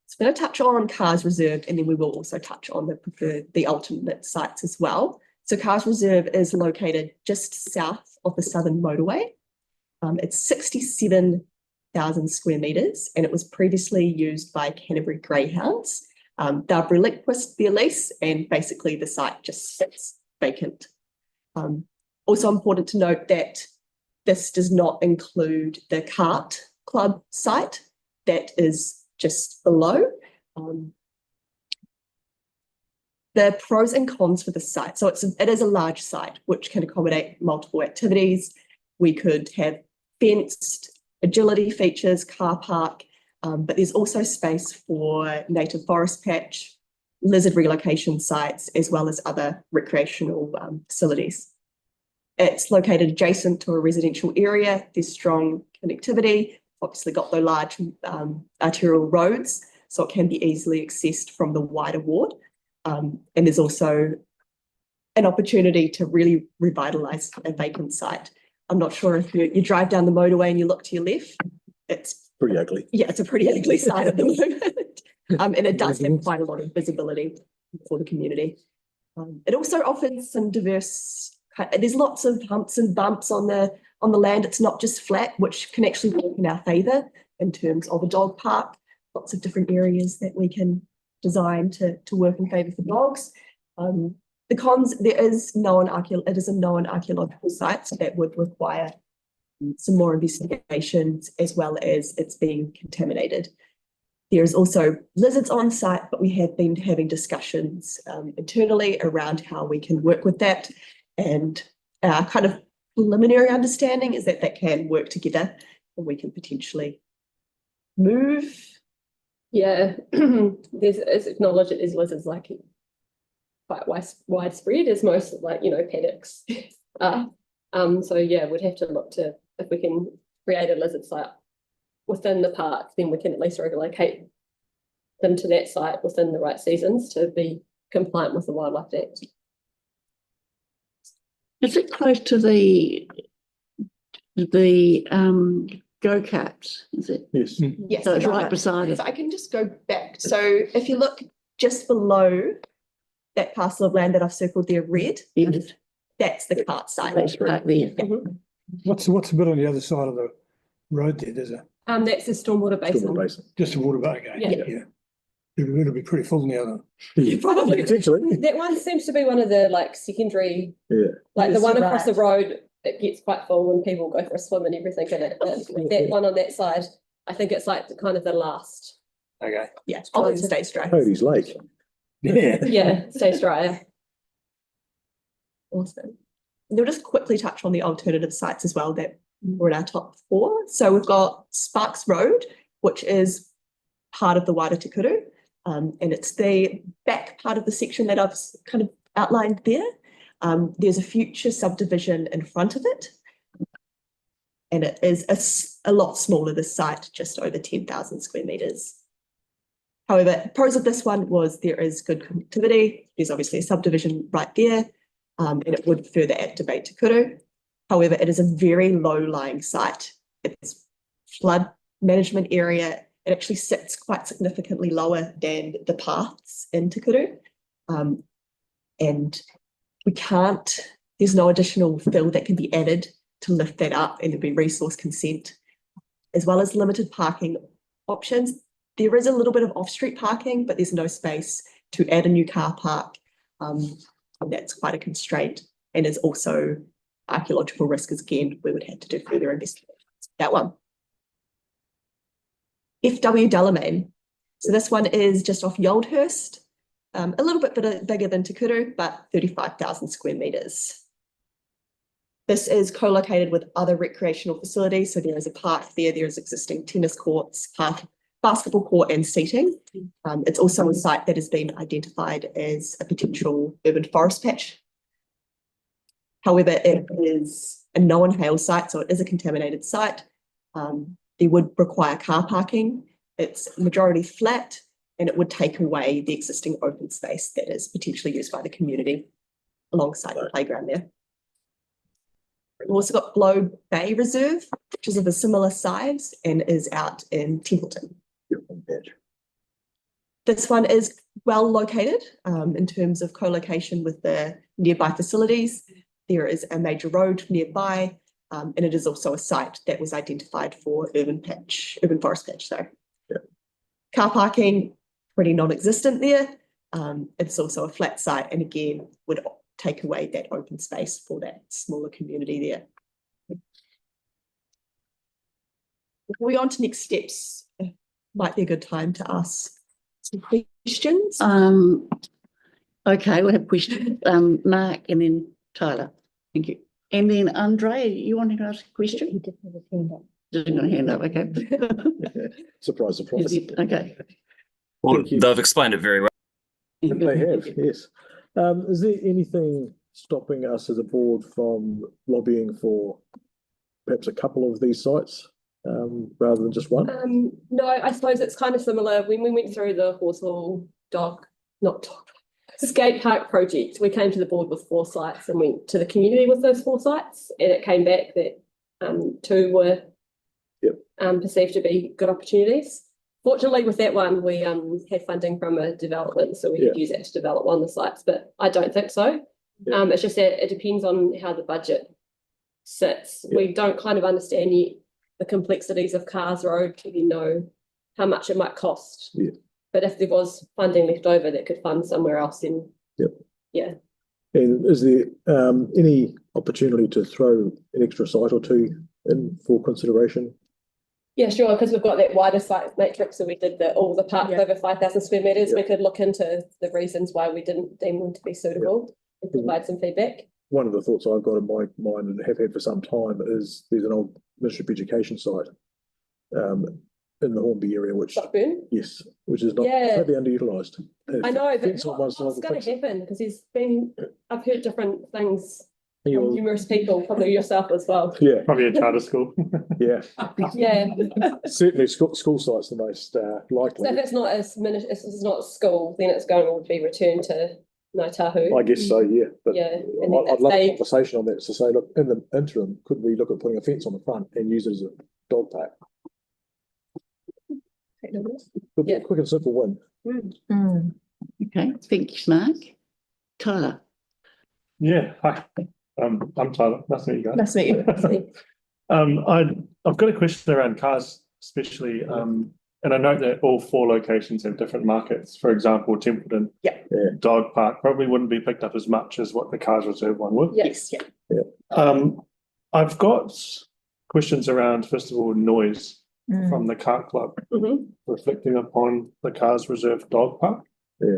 So I'm going to touch on Cars Reserve, and then we will also touch on the alternate sites as well. So Cars Reserve is located just south of the Southern Motorway. It's 67,000 square metres, and it was previously used by Canterbury Greyhounds. They've relinquished their lease, and basically the site just sits vacant. Also important to note that this does not include the kart club site that is just below. The pros and cons for the site. So it is a large site which can accommodate multiple activities. We could have fenced agility features, car park, but there's also space for native forest patch, lizard relocation sites, as well as other recreational facilities. It's located adjacent to a residential area. There's strong connectivity, obviously got the large arterial roads, so it can be easily accessed from the wider ward. And there's also an opportunity to really revitalise a vacant site. I'm not sure if you drive down the motorway and you look to your left, it's pretty ugly. Yeah, it's a pretty ugly site at the moment. And it does have quite a lot of visibility for the community. It also offers some diverse, there's lots of humps and bumps on the land. It's not just flat, which can actually work in our favour in terms of a dog park. Lots of different areas that we can design to work in favour for dogs. The cons, it is a known archaeological site, so that would require some more investigations, as well as it's being contaminated. There's also lizards on site, but we have been having discussions internally around how we can work with that. And our kind of preliminary understanding is that can work together, and we can potentially move. Yeah, it's acknowledged that there's lizards like quite widespread, as most like paddocks are. So yeah, we'd have to look to if we can create a lizard site within the park, then we can at least relocate them to that site within the right seasons to be compliant with the Wildlife Act. Is it close to the go-karts? Is it? Yes. Yes. So it's right beside it. So I can just go back. So if you look just below that parcel of land that I've circled there red, Yes. that's the kart site. That's right there. Yeah. What's the bit on the other side of the road there? There's a That's the stormwater basin. Stormwater basin. just a water basin. Yeah. It'll be pretty full now though. Yeah, Probably. potentially. That one seems to be one of the secondary, Yeah. like the Yes, one you're across the right. road. It gets quite full when people go for a swim and everything in it. That one on that side, I think it's like kind of the last. Okay. Yeah, on the State Drive. Cody's Lake. Yeah. Yeah, stays drier. Awesome. They'll just quickly touch on the alternative sites as well that were in our top 4. So we've got Sparks Road, which is part of the wider Te Kuru, and it's the back part of the section that I've kind of outlined there. There's a future subdivision in front of it, and it is a lot smaller, this site, just over 10,000 square metres. However, pros of this one was there is good connectivity. There's obviously a subdivision right there, and it would further activate Te Kuru. However, it is a very low-lying site. It's flood management area. It actually sits quite significantly lower than the paths in Te Kuru. And we can't, there's no additional fill that can be added to lift that up, and there'll be resource consent, as well as limited parking options. There is a little bit of off-street parking, but there's no space to add a new car park. And that's quite a constraint, and is also archaeological risk, as again, we would have to do further investigations. That one. FW Delamain. So this one is just off Yoldhurst, a little bit bigger than Te Kuru, but 35,000 square metres. This is co-located with other recreational facilities. So there is a park there, there is existing tennis courts, basketball court and seating. It's also a site that has been identified as a potential urban forest patch. However, it is a no-inhale site, so it is a contaminated site. They would require car parking. It's majority flat, and it would take away the existing open space that is potentially used by the community alongside the playground there. We've also got Globe Bay Reserve, which is of a similar size and is out in Templeton. This one is well located in terms of co-location with the nearby facilities. There is a major road nearby, and it is also a site that was identified for urban forest patch. So, car parking pretty non-existent there. It's also a flat site, and again would take away that open space for that smaller community there. Before we go on to next steps, might be a good time to ask some questions. Okay, we'll have questions. Mark and then Tyler. Thank you. And then Andre, you wanting to ask a question? He didn't have his hand up. Didn't have a hand up, okay. Surprise, surprise. Okay. Well, they've explained it very well. And they have, yes. Is there anything stopping us as a board from lobbying for perhaps a couple of these sites rather than just one? No, I suppose it's kind of similar. When we went through the Horsell skate park project, we came to the board with 4 sites and went to the community with those 4 sites, and it came back that 2 were perceived to be good opportunities. Fortunately, with that one, we had funding from a development, so we could use that to develop one of the sites, but I don't think so. It's just that it depends on how the budget sits. We don't kind of understand yet the complexities of Cars Road to know how much it might cost. But if there was funding left over that could fund somewhere else, then And is there any opportunity to throw an extra site or 2 in for consideration? Yeah, sure, because we've got that wider site matrix, so we did all the parks over 5,000 square metres. We could look into the reasons why we didn't deem them to be suitable and provide some feedback. One of the thoughts I've got in my mind and have had for some time is there's an old Ministry of Education site in the Hornby area, which which is not totally underutilised. I know, but what's going to happen? Because I've heard different things from numerous people, probably yourself as well. Yeah, probably a charter school. Certainly school sites the most likely. So if it's not it's not school, then it's going to be returned to Ngāi Tahu. I guess so, yeah. But I'd love a conversation on that to say, look, in the interim, could we look at putting a fence on the front and use it as a dog park? Quick and simple win. Okay, thanks, Mark. Tyler. Yeah, hi. I'm Tyler. Nice to meet you guys. Nice to meet you. I've got a question around cars, especially, and I know that all 4 locations have different markets. For example, Templeton Dog Park probably wouldn't be picked up as much as what the Cars Reserve one would. Yes. I've got questions around, first of all, noise from the Kart Club, reflecting upon the Cars Reserve Dog Park.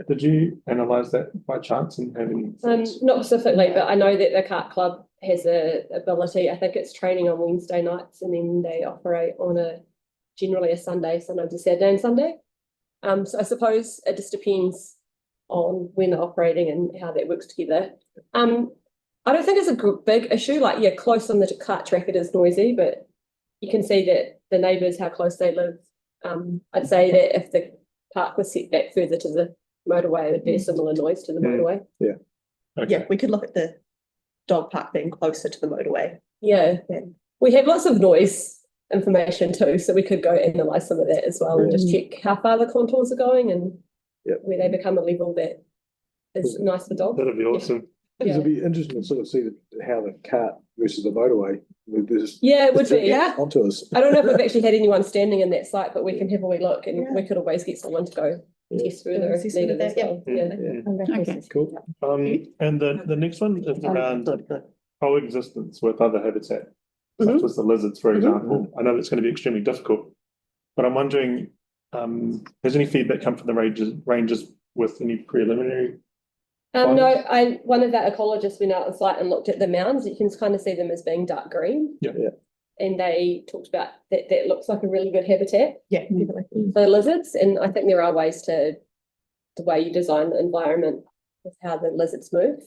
Did you analyse that by chance and have any thoughts? Not specifically, but I know that the Kart Club has a ability. I think it's training on Wednesday nights, and then they operate on generally a Sunday, sometimes a Saturday and Sunday. So I suppose it just depends on when they're operating and how that works together. I don't think it's a big issue. Like, close on the kart track it is noisy, but you can see that the neighbours, how close they live. I'd say that if the park was set back further to the motorway, it would be a similar noise to the motorway. We could look at the dog park being closer to the motorway. We have lots of noise information too, so we could go analyse some of that as well and just check how far the contours are going and where they become a level that is nice for dogs. That'd be awesome. It'd be interesting to sort of see how the cart versus the motorway with this. It would be. Onto us. I don't know if we've actually had anyone standing in that site, but we can have a wee look, and we could always get someone to go test further if needed as well. Okay, cool. And the next one is around coexistence with other habitat, such as the lizards, for example. I know that's going to be extremely difficult, but I'm wondering, has any feedback come from the rangers with any preliminary? No, one of our ecologists went out on site and looked at the mounds. You can kind of see them as being dark green. and they talked about that looks like a really good habitat Yeah, definitely. for lizards. And I think there are ways the way you design the environment with how the lizards move.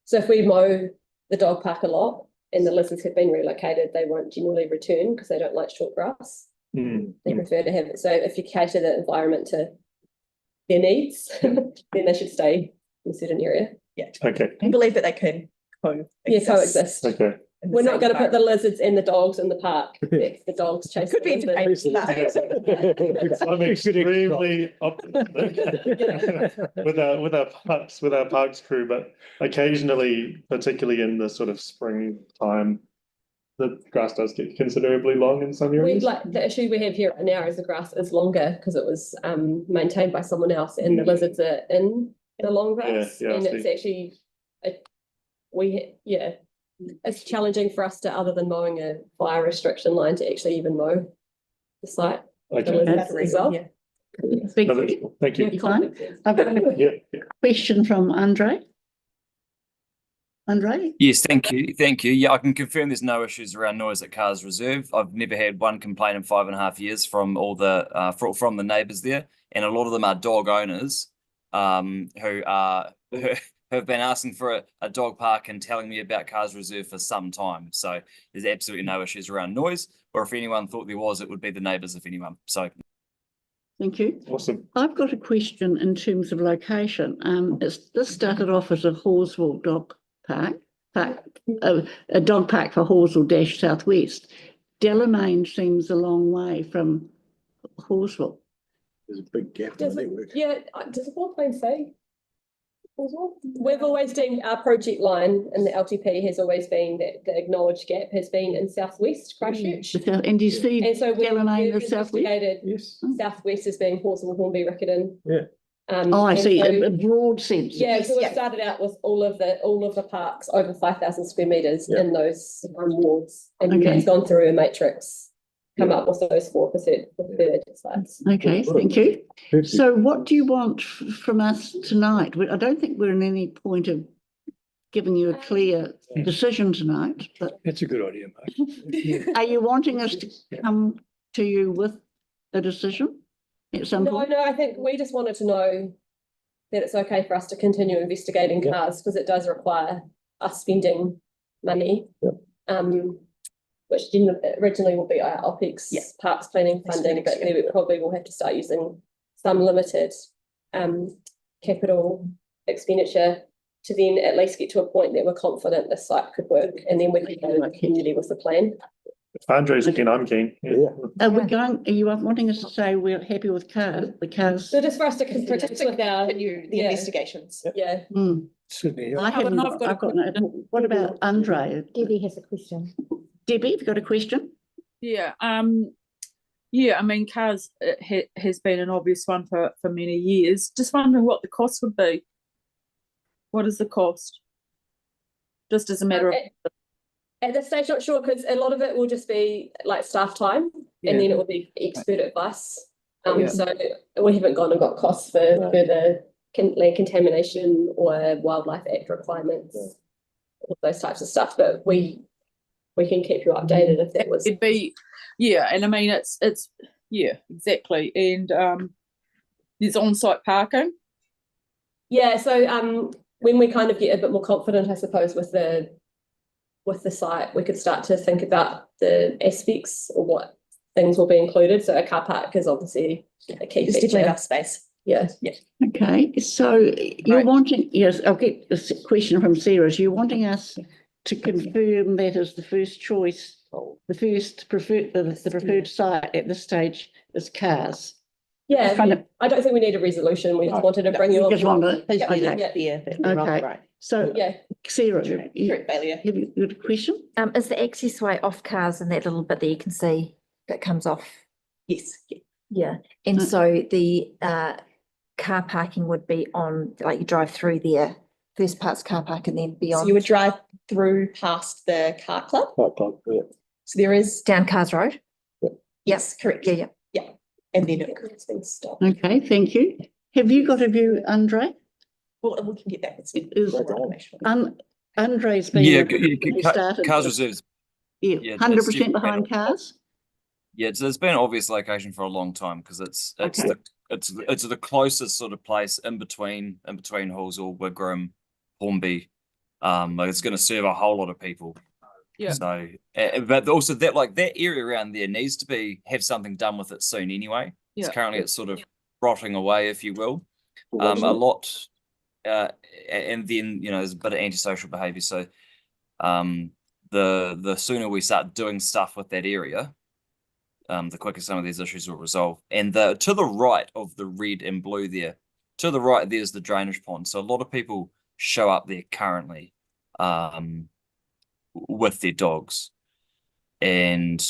So if we mow the dog park a lot and the lizards have been relocated, they won't generally return because they don't like short grass. They prefer to have it. So if you cater the environment to their needs, then they should stay in a certain area. Yeah. Okay. I believe that they can Coexist. Okay. We're not going to put the lizards and the dogs in the park. If the dogs chase Could be the lizards. I'm extremely optimistic with our parks crew, but occasionally, particularly in the sort of springtime, the grass does get considerably long in some areas. The issue we have here right now is the grass is longer because it was maintained by someone else, and the lizards are in the long grass, Yeah, and it's actually it's challenging for us to, other than mowing a fire restriction line, to actually even mow the site. Okay. The lizards as well. Thank you. Fine. I've got a question from Andre. Andre? Yes, thank you. Thank you. Yeah, I can confirm there's no issues around noise at Cars Reserve. I've never had one complaint in 5.5 years from all the from the neighbours there, and a lot of them are dog owners who have been asking for a dog park and telling me about Cars Reserve for some time. So there's absolutely no issues around noise, or if anyone thought there was, it would be the neighbours, if anyone. So Thank you. Awesome. I've got a question in terms of location. This started off as a Halswell dog park, a dog park for Halswell - Southwest. Delamain seems a long way from Halswell. There's a big gap in the network. Yeah, does the floor plan say? We've always deemed our project line in the LTP has always been that the acknowledged gap has been in Southwest Christchurch. And do you see And so Delamain we've as Southwest? investigated Yes. Southwest as being Halswell-Hornby-Riccarton. Yeah. Oh, I and see, so- in a broad sense. Yeah, so we started out with all of the parks over 5,000 square metres Yeah. in those wards, and Okay. that's gone through a matrix, come up with those 4% preferred sites. Okay, thank you. Perfect. So what do you want from us tonight? I don't think we're in any point of giving you a clear decision tonight, but That's a good idea, mate. are you wanting us to come to you with a decision at some point? No, I think we just wanted to know that it's okay for us to continue investigating Yeah. cars, because it does require us spending money. Yeah. Which originally will be our OPEX parks planning funding, but we probably will have to start using some limited capital expenditure to then at least get to a point that we're confident this site could work, and then we can go to the community with the plan. If Andre's keen, I'm keen. Yeah. Are you wanting us to say we're happy with the cars? So just for us to continue with our Continue the investigations. Yeah. Certainly. I haven't, I've got no, what about Andre? Debbie has a question. Debbie, have you got a question? Yeah, I mean, cars has been an obvious one for many years. Just wondering what the cost would be. What is the cost? Just as a matter of At this stage, not sure, because a lot of it will just be like staff time, and then it will be expert advice. So we haven't gone and got costs for the land contamination or Wildlife Act requirements, all those types of stuff. But we can keep you updated if that was. it'd be, and I mean it's exactly, and there's on-site parking. Yeah, so when we kind of get a bit more confident, I suppose, with the site, we could start to think about the aspects or what things will be included. So a car park is obviously a key It's feature. definitely enough space. Yeah. Okay, so you're wanting, yes, I'll get a question from Sarah. You're wanting us to confirm that as the first choice, the preferred site at this stage is cars. Yeah, Kind of- I don't think we need a resolution. We just wanted to bring you You on. just want to, Yeah, okay, yeah. so Yeah. Sarah, Correct, Bailey. have you got a question? Is the access way off cars in that little bit that you can see that comes off? Yes. Yeah, and so the car parking would be on, like you drive through there, first part's car park and then So beyond. you would drive through past the car club. Yeah. So there is. Down Cars Road? Yes, correct. Yeah. And then It's been stopped. Okay, thank you. Have you got a view, Andre? well, we can get that. Is Andre's been. Yeah, we started Cars this. Reserve's Yeah, Yeah, it's 100% definitely behind cars? Yeah, it's been an obvious location for a long time because it's Okay. it's the closest sort of place in between Halswell, Wigram, Hornby. Like it's going to serve a whole lot of people. Yeah. So, but also that like that area around there needs to have something done with it soon anyway. Yeah. It's currently it's sort of rotting away, if you will. A lot, and then there's a bit of antisocial behaviour. So, the sooner we start doing stuff with that area, the quicker some of these issues will resolve. And to the right of the red and blue there, to the right, there's the drainage pond. So a lot of people show up there currently with their dogs. And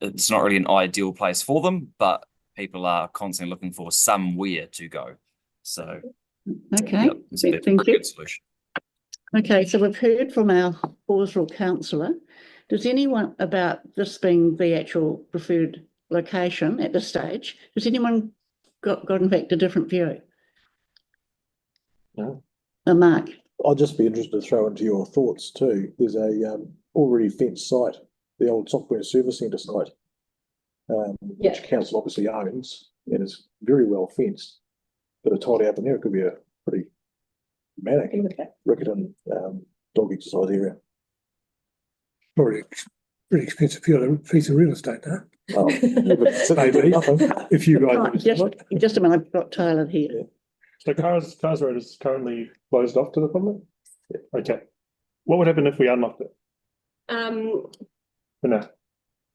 it's not really an ideal place for them, but people are constantly looking for somewhere to go. So, Okay, it's a thank you. good solution. Okay, so we've heard from our Halswell councillor. Does anyone, about this being the actual preferred location at this stage, has anyone got in fact a different view? No. Mark? I'd just be interested to throw into your thoughts too. There's a already fenced site, the old software service centre site, which council obviously owns and is very well fenced. But a tidy up in there could be a pretty manic Riccarton dog exercise area. Probably pretty expensive piece of real estate, huh? Oh, Maybe, if you guys. Just a minute, I've got Tyler here. Yeah. So Cars Road is currently closed off to the public? Okay. What would happen if we unlocked it? For now,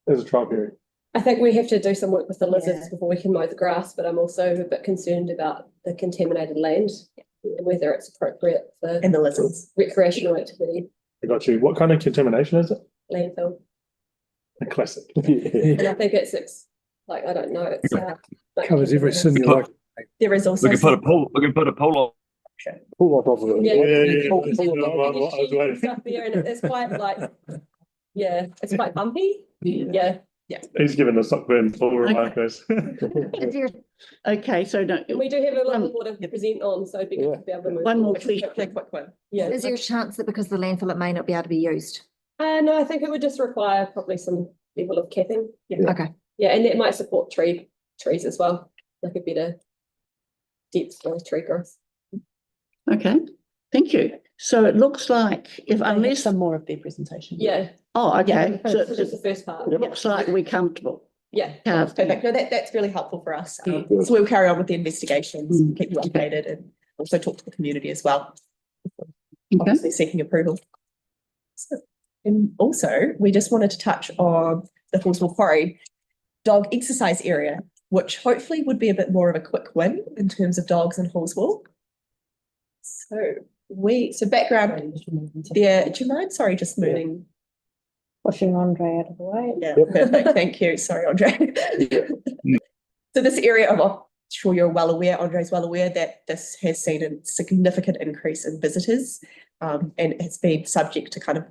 there's a trial period. I think we have to do some work with the lizards before we can mow the grass, but I'm also a bit concerned about the contaminated land and whether it's appropriate for And the lizards. recreational activity, I got you. What kind of contamination is it? landfill. A classic. And I think it's like, I don't know, it's Covers every sin you like. There is also. We can put a pool on. Pull on top of it. Yeah. Pull on. I was waiting. Stuff there, and it's quite like, it's quite bumpy. Yeah. He's given us up in full reminders. Okay, so no, And we do have a lot more to present on, so it'd be good to be able to move. one more forward. question. Quick one. Yeah. Is there a chance that because the landfill, it may not be able to be used? No, I think it would just require probably some level of capping. Okay. Yeah, and that might support trees as well, like a better depth of tree growth. Okay, thank you. So it looks like unless some more of their presentation. Yeah. Oh, okay. So just the first part. It looks like we're comfortable. Yeah. Perfect. No, that's really helpful for us. So we'll carry on with the investigations, keep you updated, and also talk to the community as well. Obviously seeking approval. So, and also, we just wanted to touch on the Halswell Quarry dog exercise area, which hopefully would be a bit more of a quick win in terms of dogs in Halswell. So background there, do you mind? Sorry, just moving. Pushing Andre out of the way. Yeah, perfect. Thank you. Sorry, Andre. So this area I'm sure you're well aware, Andre's well aware that this has seen a significant increase in visitors, and it's been subject to kind of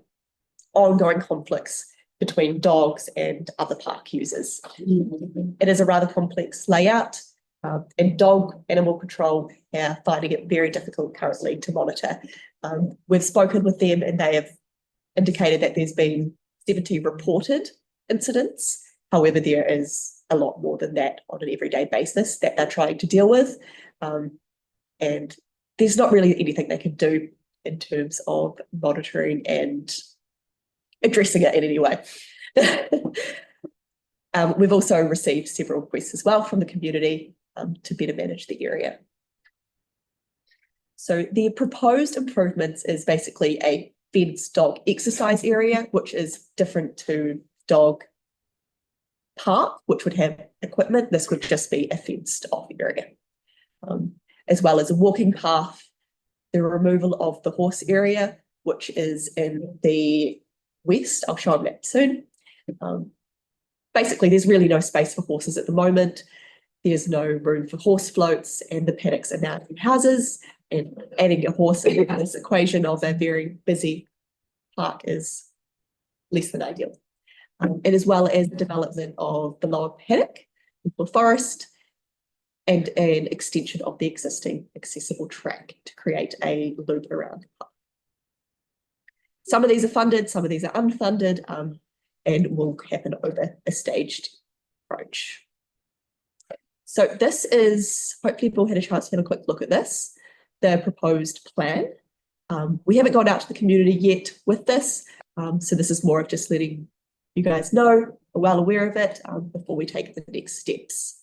ongoing conflicts between dogs and other park users. It is a rather complex layout, and dog animal control are finding it very difficult currently to monitor. We've spoken with them and they have indicated that there's been 70 reported incidents. However, there is a lot more than that on an everyday basis that they're trying to deal with. And there's not really anything they can do in terms of monitoring and addressing it in any way. We've also received several requests as well from the community to better manage the area. So the proposed improvements is basically a fenced dog exercise area, which is different to dog park, which would have equipment. This would just be a fenced off area, as well as a walking path, the removal of the horse area, which is in the west. I'll show a map soon. Basically, there's really no space for horses at the moment. There's no room for horse floats, and the paddocks are now in houses, and adding a horse into this equation of a very busy park is less than ideal. And as well as the development of the lower paddock, the forest, and an extension of the existing accessible track to create a loop around the park. Some of these are funded, some of these are unfunded. and will happen over a staged approach. So this is, hopefully people had a chance to have a quick look at this, the proposed plan. We haven't gone out to the community yet with this, so this is more of just letting you guys know, are well aware of it, before we take the next steps.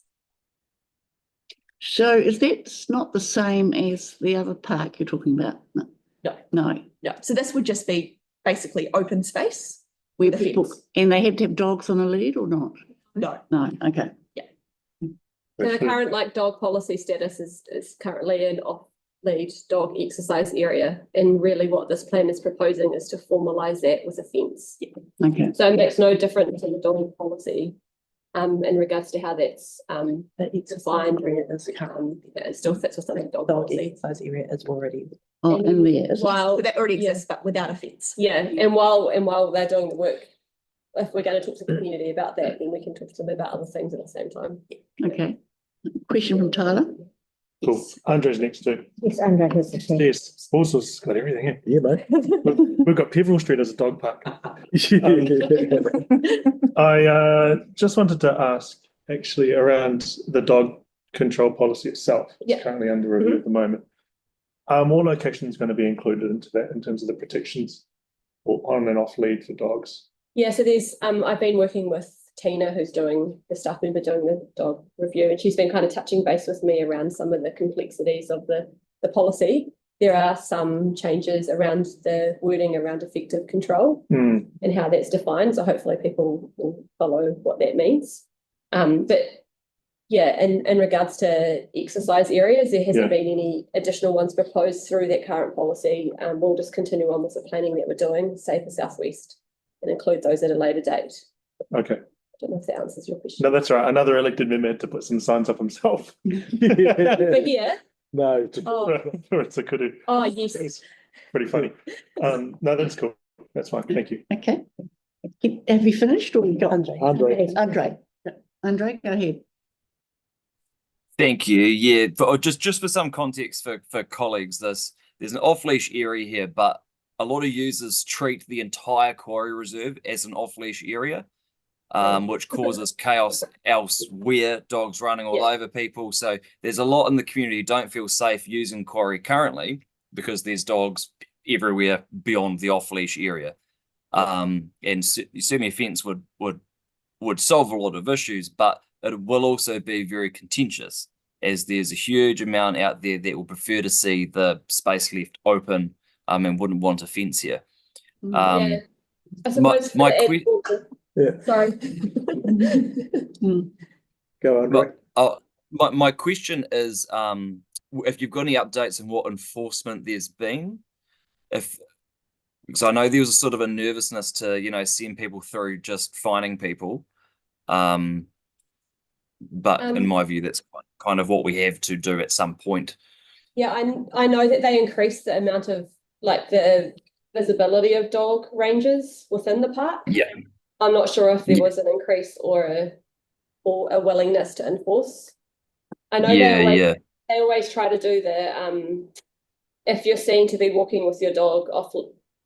So is that not the same as the other park you're talking about? No. No. No. No, so this would just be basically open space Where with a people, fence. and they had to have dogs on a lead or not? No. No, okay. So the current like dog policy status is currently an off-lead dog exercise area, and really what this plan is proposing is to formalise that with a fence. Okay. So it makes no difference in the dog policy, in regards to how that's defined. It still fits within the dog policy. Exercise area is already. Oh, in there. While So that already exists, but without a fence. yeah, and while they're doing the work, if we're going to talk to the community about that, then we can talk to them about other things at the same time. Okay. Question from Tyler? Cool. Andre's next too. Yes, Andre has the chair. Yes, Horsell's got everything here. Yeah, mate. We've got Peveril Street as a dog park. I just wanted to ask actually around the dog control policy itself. It's Yeah. currently under review at the moment. Are more locations going to be included into that in terms of the protections or on and off lead for dogs? Yeah, so there's I've been working with Tina, who's doing the staff member doing the dog review, and she's been kind of touching base with me around some of the complexities of the policy. There are some changes around the wording around effective control and how that's defined. So hopefully people will follow what that means. But yeah, in regards to exercise areas, there hasn't been any additional ones proposed through that current policy. We'll just continue on with the planning that we're doing, say for Southwest, and include those at a later date. Okay. I don't know if that answers your question. No, that's right. Another elected member had to put some signs up himself. But yeah. No. For it's a kudu. Oh, yes. It's pretty funny. No, that's cool. That's fine. Thank you. Okay. Have you finished or you got? Andre. Andre, go ahead. Thank you. Yeah, just for some context for colleagues, there's an off-leash area here, but a lot of users treat the entire quarry reserve as an off-leash area, which causes chaos elsewhere, dogs running all over people. So there's a lot in the community who don't feel safe using quarry currently because there's dogs everywhere beyond the off-leash area. And certainly a fence would solve a lot of issues, but it will also be very contentious, as there's a huge amount out there that will prefer to see the space left open and wouldn't want a fence here. I suppose sorry. Go on. My question is, if you've got any updates on what enforcement there's been, because I know there was a sort of a nervousness to send people through just fining people. But in my view, that's kind of what we have to do at some point. Yeah, I know that they increased the amount of the visibility of dog ranges within the park. Yeah. I'm not sure if there was an increase or a willingness to enforce. I know they always try to do the if you're seen to be walking with your dog off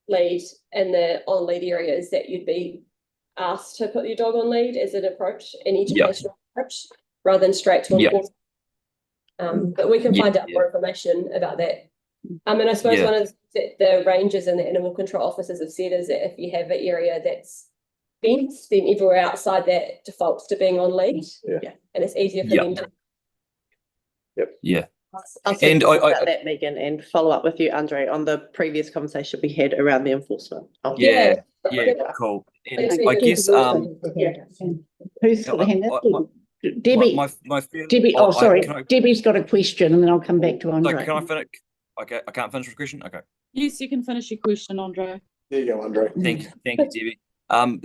lead in the on lead areas, that you'd be asked to put your dog on lead as an approach, an educational approach, rather than straight to enforcement. But we can find out more information about that. And I suppose one of the rangers and the animal control officers have said is that if you have an area that's fenced, then everywhere outside that defaults to being on lead. And it's easier for them to. I'll and about that, Megan, and follow up with you, Andre, on the previous conversation we had around the enforcement. Cool. And I guess who's got the hand up? Debbie. Debbie. Oh, sorry. Debbie's got a question, and then I'll come back to Andre. Can I finish? Okay, I can't finish the question. Okay. Yes, you can finish your question, Andre. There you go, Andre. Thank you, Debbie.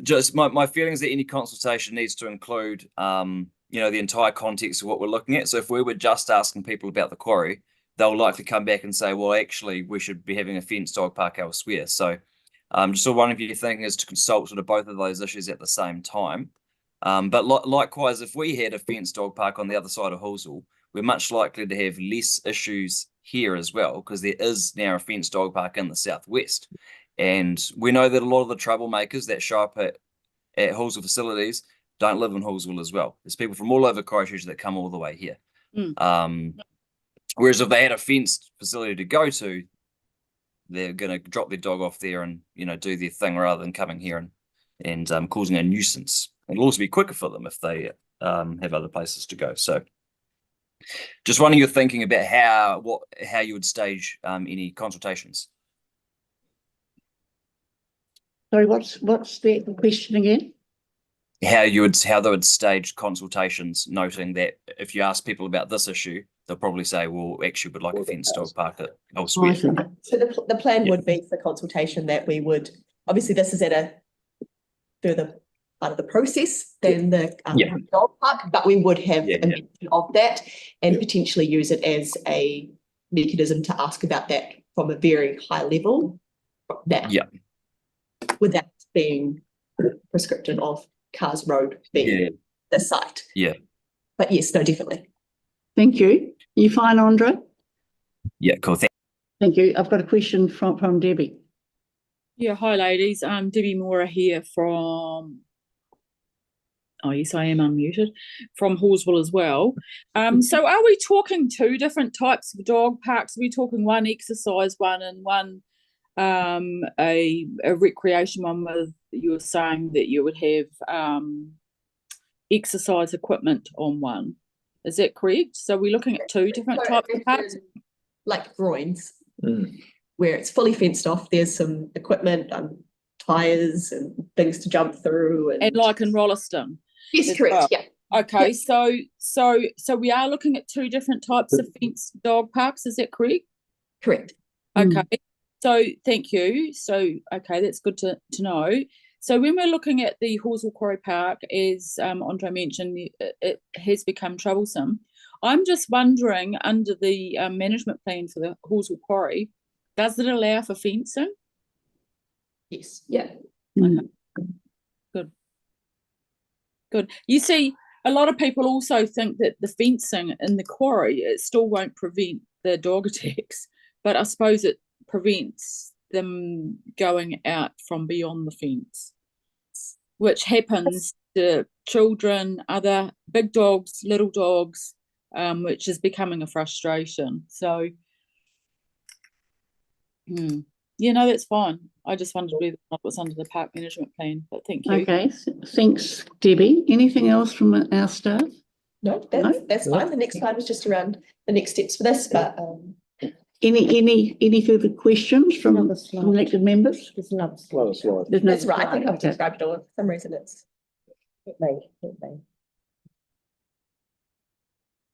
Just my feeling is that any consultation needs to include the entire context of what we're looking at. So if we were just asking people about the quarry, they'll likely come back and say, well, actually, we should be having a fenced dog park elsewhere. So just one of your thing is to consult sort of both of those issues at the same time. But likewise, if we had a fenced dog park on the other side of Halswell, we're much likely to have less issues here as well, because there is now a fenced dog park in the southwest. And we know that a lot of the troublemakers that show up at Halswell facilities don't live in Halswell as well. There's people from all over Christchurch that come all the way here. Whereas if they had a fenced facility to go to, they're going to drop their dog off there and, you know, do their thing rather than coming here and causing a nuisance. It'll also be quicker for them if they have other places to go. So just wondering your thinking about how you would stage any consultations. Sorry, what's the question again? How they would stage consultations, noting that if you ask people about this issue, they'll probably say, well, actually would like a fenced dog park elsewhere. So the plan would be for consultation that we would, obviously this is at a further part of the process than the dog park, but we would have a mention of that and potentially use it as a mechanism to ask about that from a very high level now, without being prescriptive of Cars Road being the site. But yes, no, definitely. Thank you. You fine, Andre? Yeah, cool. Thank you. I've got a question from Debbie. Yeah, hi ladies. Debbie Mora here from, oh yes, I am unmuted, from Halswell as well. So are we talking two different types of dog parks? Are we talking one exercise one and one a recreation one with, you were saying that you would have exercise equipment on one? Is that correct? So we're looking at two different types of parks? Like groins, where it's fully fenced off. There's some equipment, tyres and things to jump through. And like in Rolleston? Yes, correct, yeah. Okay, so we are looking at two different types of fenced dog parks, is that correct? Correct. Okay, so thank you. So, okay, that's good to know. So when we're looking at the Halswell Quarry Park, as Andre mentioned, it has become troublesome. I'm just wondering, under the management plan for the Halswell Quarry, does it allow for fencing? Yes. Yeah. Okay. Good. You see, a lot of people also think that the fencing in the quarry, it still won't prevent the dog attacks, but I suppose it prevents them going out from beyond the fence, which happens to children, other big dogs, little dogs, which is becoming a frustration. So, you know, that's fine. I just wondered whether it was under the park management plan, but thank you. Okay, thanks, Debbie. Anything else from our staff? No, that's fine. The next slide was just around the next steps for this, but any further questions from elected members? There's another slide. That's right. I think I've described it all. For some reason it's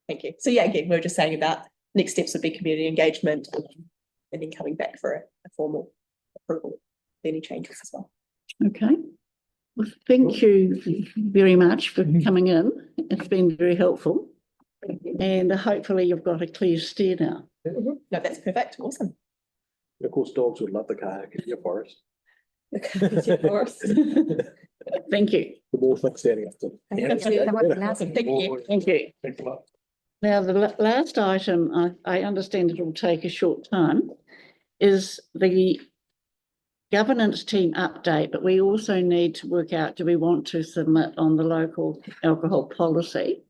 Thank you. So yeah, again, we were just saying about next steps would be community engagement and then coming back for a formal approval of any changes as well. Okay. Well, thank you very much for coming in. It's been very helpful. And hopefully you've got a clear steer now. No, that's perfect. Awesome. Of course, dogs would love the kayak in your forest. Thank you. The more things standing up to. Thank you. Thank you. Thanks a lot. Now, the last item, I understand it will take a short time, is the governance team update, but we also need to work out, do we want to submit on the local alcohol policy?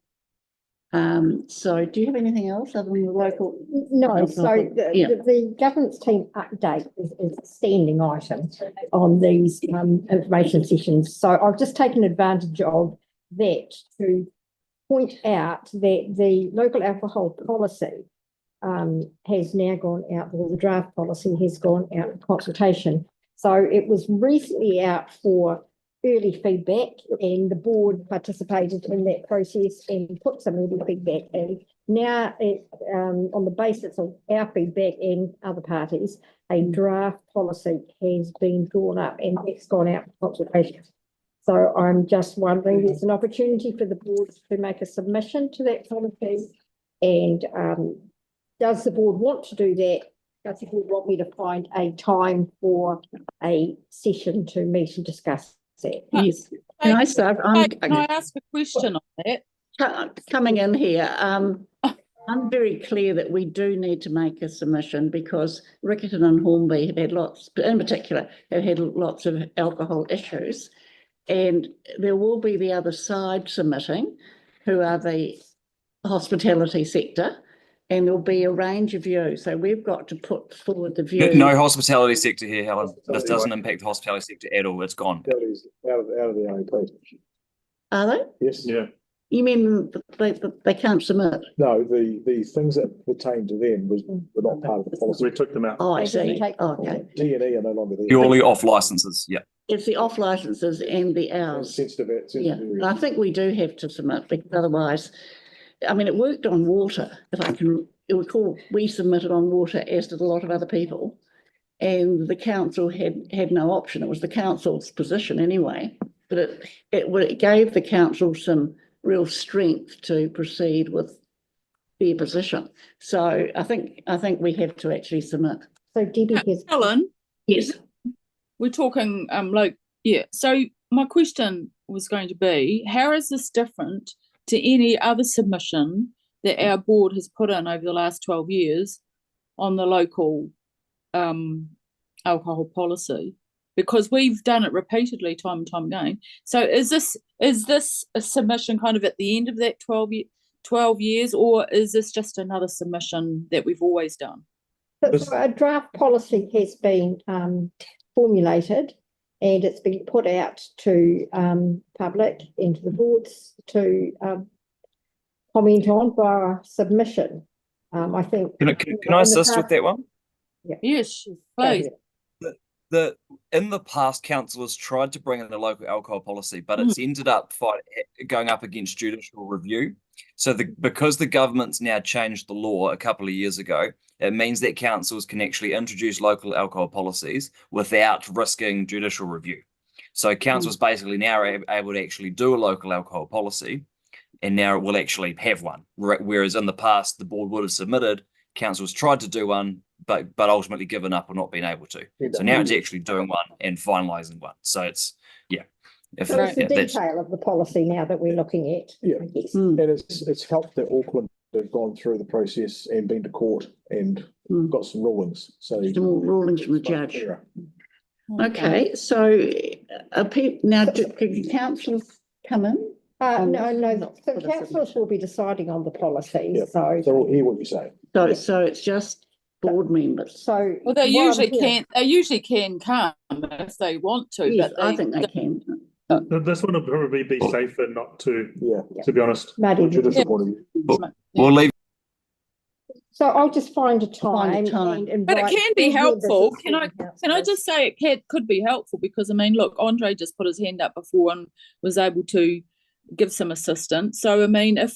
So do you have anything else other than the local? No, so the governance team update is a standing item on these information sessions. So I've just taken advantage of that to point out that the local alcohol policy has now gone out, or the draft policy has gone out for consultation. So it was recently out for early feedback, and the board participated in that process and put some early feedback in. Now, on the basis of our feedback and other parties, a draft policy has been drawn up and it's gone out for consultation. So I'm just wondering, there's an opportunity for the board to make a submission to that policy, and does the board want to do that? Does the board want me to find a time for a session to meet and discuss that? Yes. Can I start? Can I ask a question on that? Coming in here, I'm very clear that we do need to make a submission, because Riccarton and Hornby have had lots, in particular, have had lots of alcohol issues. And there will be the other side submitting, who are the hospitality sector, and there'll be a range of views. So we've got to put forward the view. No hospitality sector here, Helen. This doesn't impact the hospitality sector at all. It's gone. Out of the AAP. Are they? Yes. Yeah. You mean they can't submit? No, the things that pertain to them were not part of the policy. We took them out. Oh, I They didn't see. take them Okay. forward. D&E are no longer there. Purely off licenses. Yeah. It's the off licenses and the hours. Sensitive Yeah, areas. and I think we do have to submit, because otherwise, I mean, it worked on water, if I can recall, we submitted on water, as did a lot of other people. And the council had no option. It was the council's position anyway, but it gave the council some real strength to proceed with their position. So I think we have to actually submit. So Debbie has. Helen, Yes. we're talking so my question was going to be, how is this different to any other submission that our board has put in over the last 12 years on the local alcohol policy? Because we've done it repeatedly, time and time again. So is this a submission kind of at the end of that 12 years, or is this just another submission that we've always done? So a draft policy has been formulated, and it's been put out to public and to the boards to comment on via submission. I think. Can I assist with that one? Yeah. Yes, please. In the past, council has tried to bring in a local alcohol policy, but it's ended up going up against judicial review. So because the government's now changed the law a couple of years ago, it means that councils can actually introduce local alcohol policies without risking judicial review. So councils basically now are able to actually do a local alcohol policy, and now it will actually have one. Whereas in the past, the board would have submitted, councils tried to do one, but ultimately given up or not being able to. So now it's actually doing one and finalising one. So it's, yeah. So it's the detail of the policy now that we're looking at. Yeah, I guess. and it's helped that Auckland have gone through the process and been to court and got some rulings. So Some rulings from the judge. Okay, so now can councillors come in? No. So councillors will be deciding on the policy. Yeah. So we'll hear what you say. So it's just board members. So well, they usually can. They usually can come if they want to. Yes, but I think they can. This one will probably be safer not to. Yeah. To be honest. Maddie, We'll leave. So I'll just find a time. But it can be helpful. Can I just say it could be helpful, because I mean, look, Andre just put his hand up before and was able to give some assistance. So I mean, if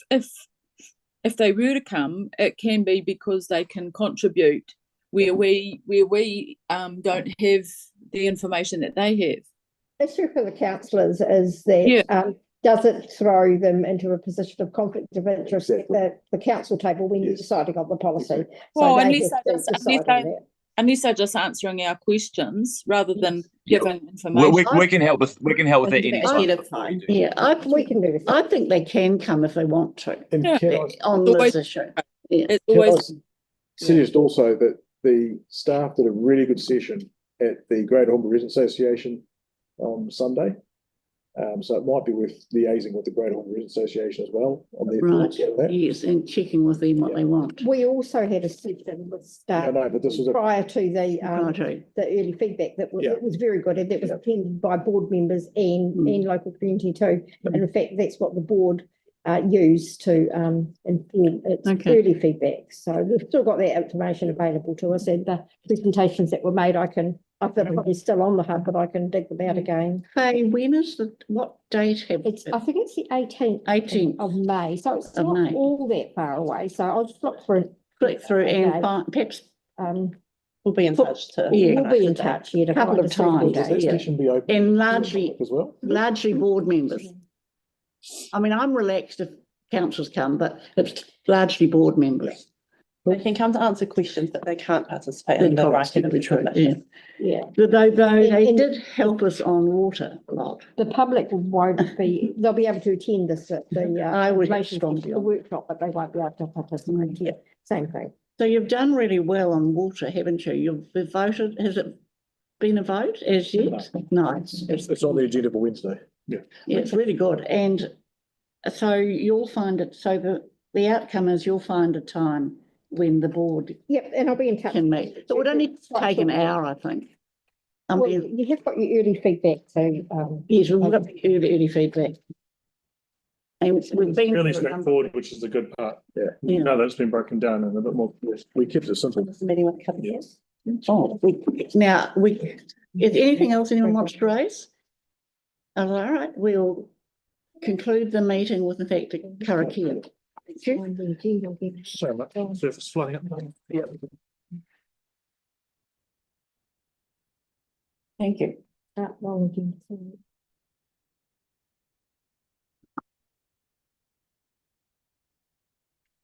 they were to come, it can be because they can contribute where we don't have the information that they have. The issue for the councillors is that does it throw them into a position of conflict of interest at the council table when you're deciding on the policy? Well, unless they're just answering our questions rather than giving information. We can help with that anytime. Yeah, we can do this. I think they can come if they want to on this issue. Can I suggest also that the staff did a really good session at the Greater Hornby Residents Association on Sunday. So it might be worth liaising with the Greater Hornby Residents Association as well on their thoughts on that. Yes, and checking with them what they want. We also had a session with staff but this was prior to the early feedback that was very good, and that was attended by board members and local community too. And in fact, that's what the board used to inform its early feedback. So we've still got that information available to us, and the presentations that were made, I've got probably still on the hub, but I can dig them out again. Hey, when is what date have I think it's the 18th of May. So it's not all that far away. So I'll just look through and perhaps we'll be in touch too. We'll be in touch. A couple of times. Be open and largely as well. Largely board members. I mean, I'm relaxed if councillors come, but it's largely board members. They can come to answer questions, but they can't participate in the writing of the submission. Yeah. Though they did help us on water a lot. The public won't be, they'll be able to attend this at the workshop, but they won't be able to participate. Yeah, same thing. So you've done really well on water, haven't you? You've voted. Has it been a vote as yet? No. It's on the agenda for Wednesday. Yeah. Yeah, it's really good. And so you'll find it, so the outcome is you'll find a time when the board Yep, and I'll be in touch. can meet. It would only take an hour, I think. Well, you have got your early feedback, so Yes, we've got the early feedback. And we've been Really straightforward, which is the good part. Yeah. Yeah. Now that's been broken down and a bit more. We kept it simple. meeting with a couple of years. Oh, is anything else anyone wants to raise? All right, we'll conclude the meeting with the fact that karakia. Thank you. So much surface flooding up. Yeah. Thank you.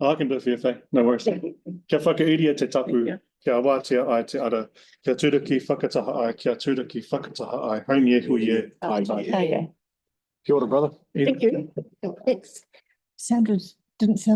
I can do it for you, Faye. No worries. Kia whakairia te tapu, kia wātia ai te ara, kia tūraki whakataha ai, kia tūraki whakataha ai, haungi e hui e, ai. Okay. Kia ora, brother. Thank you. Sandra didn't sound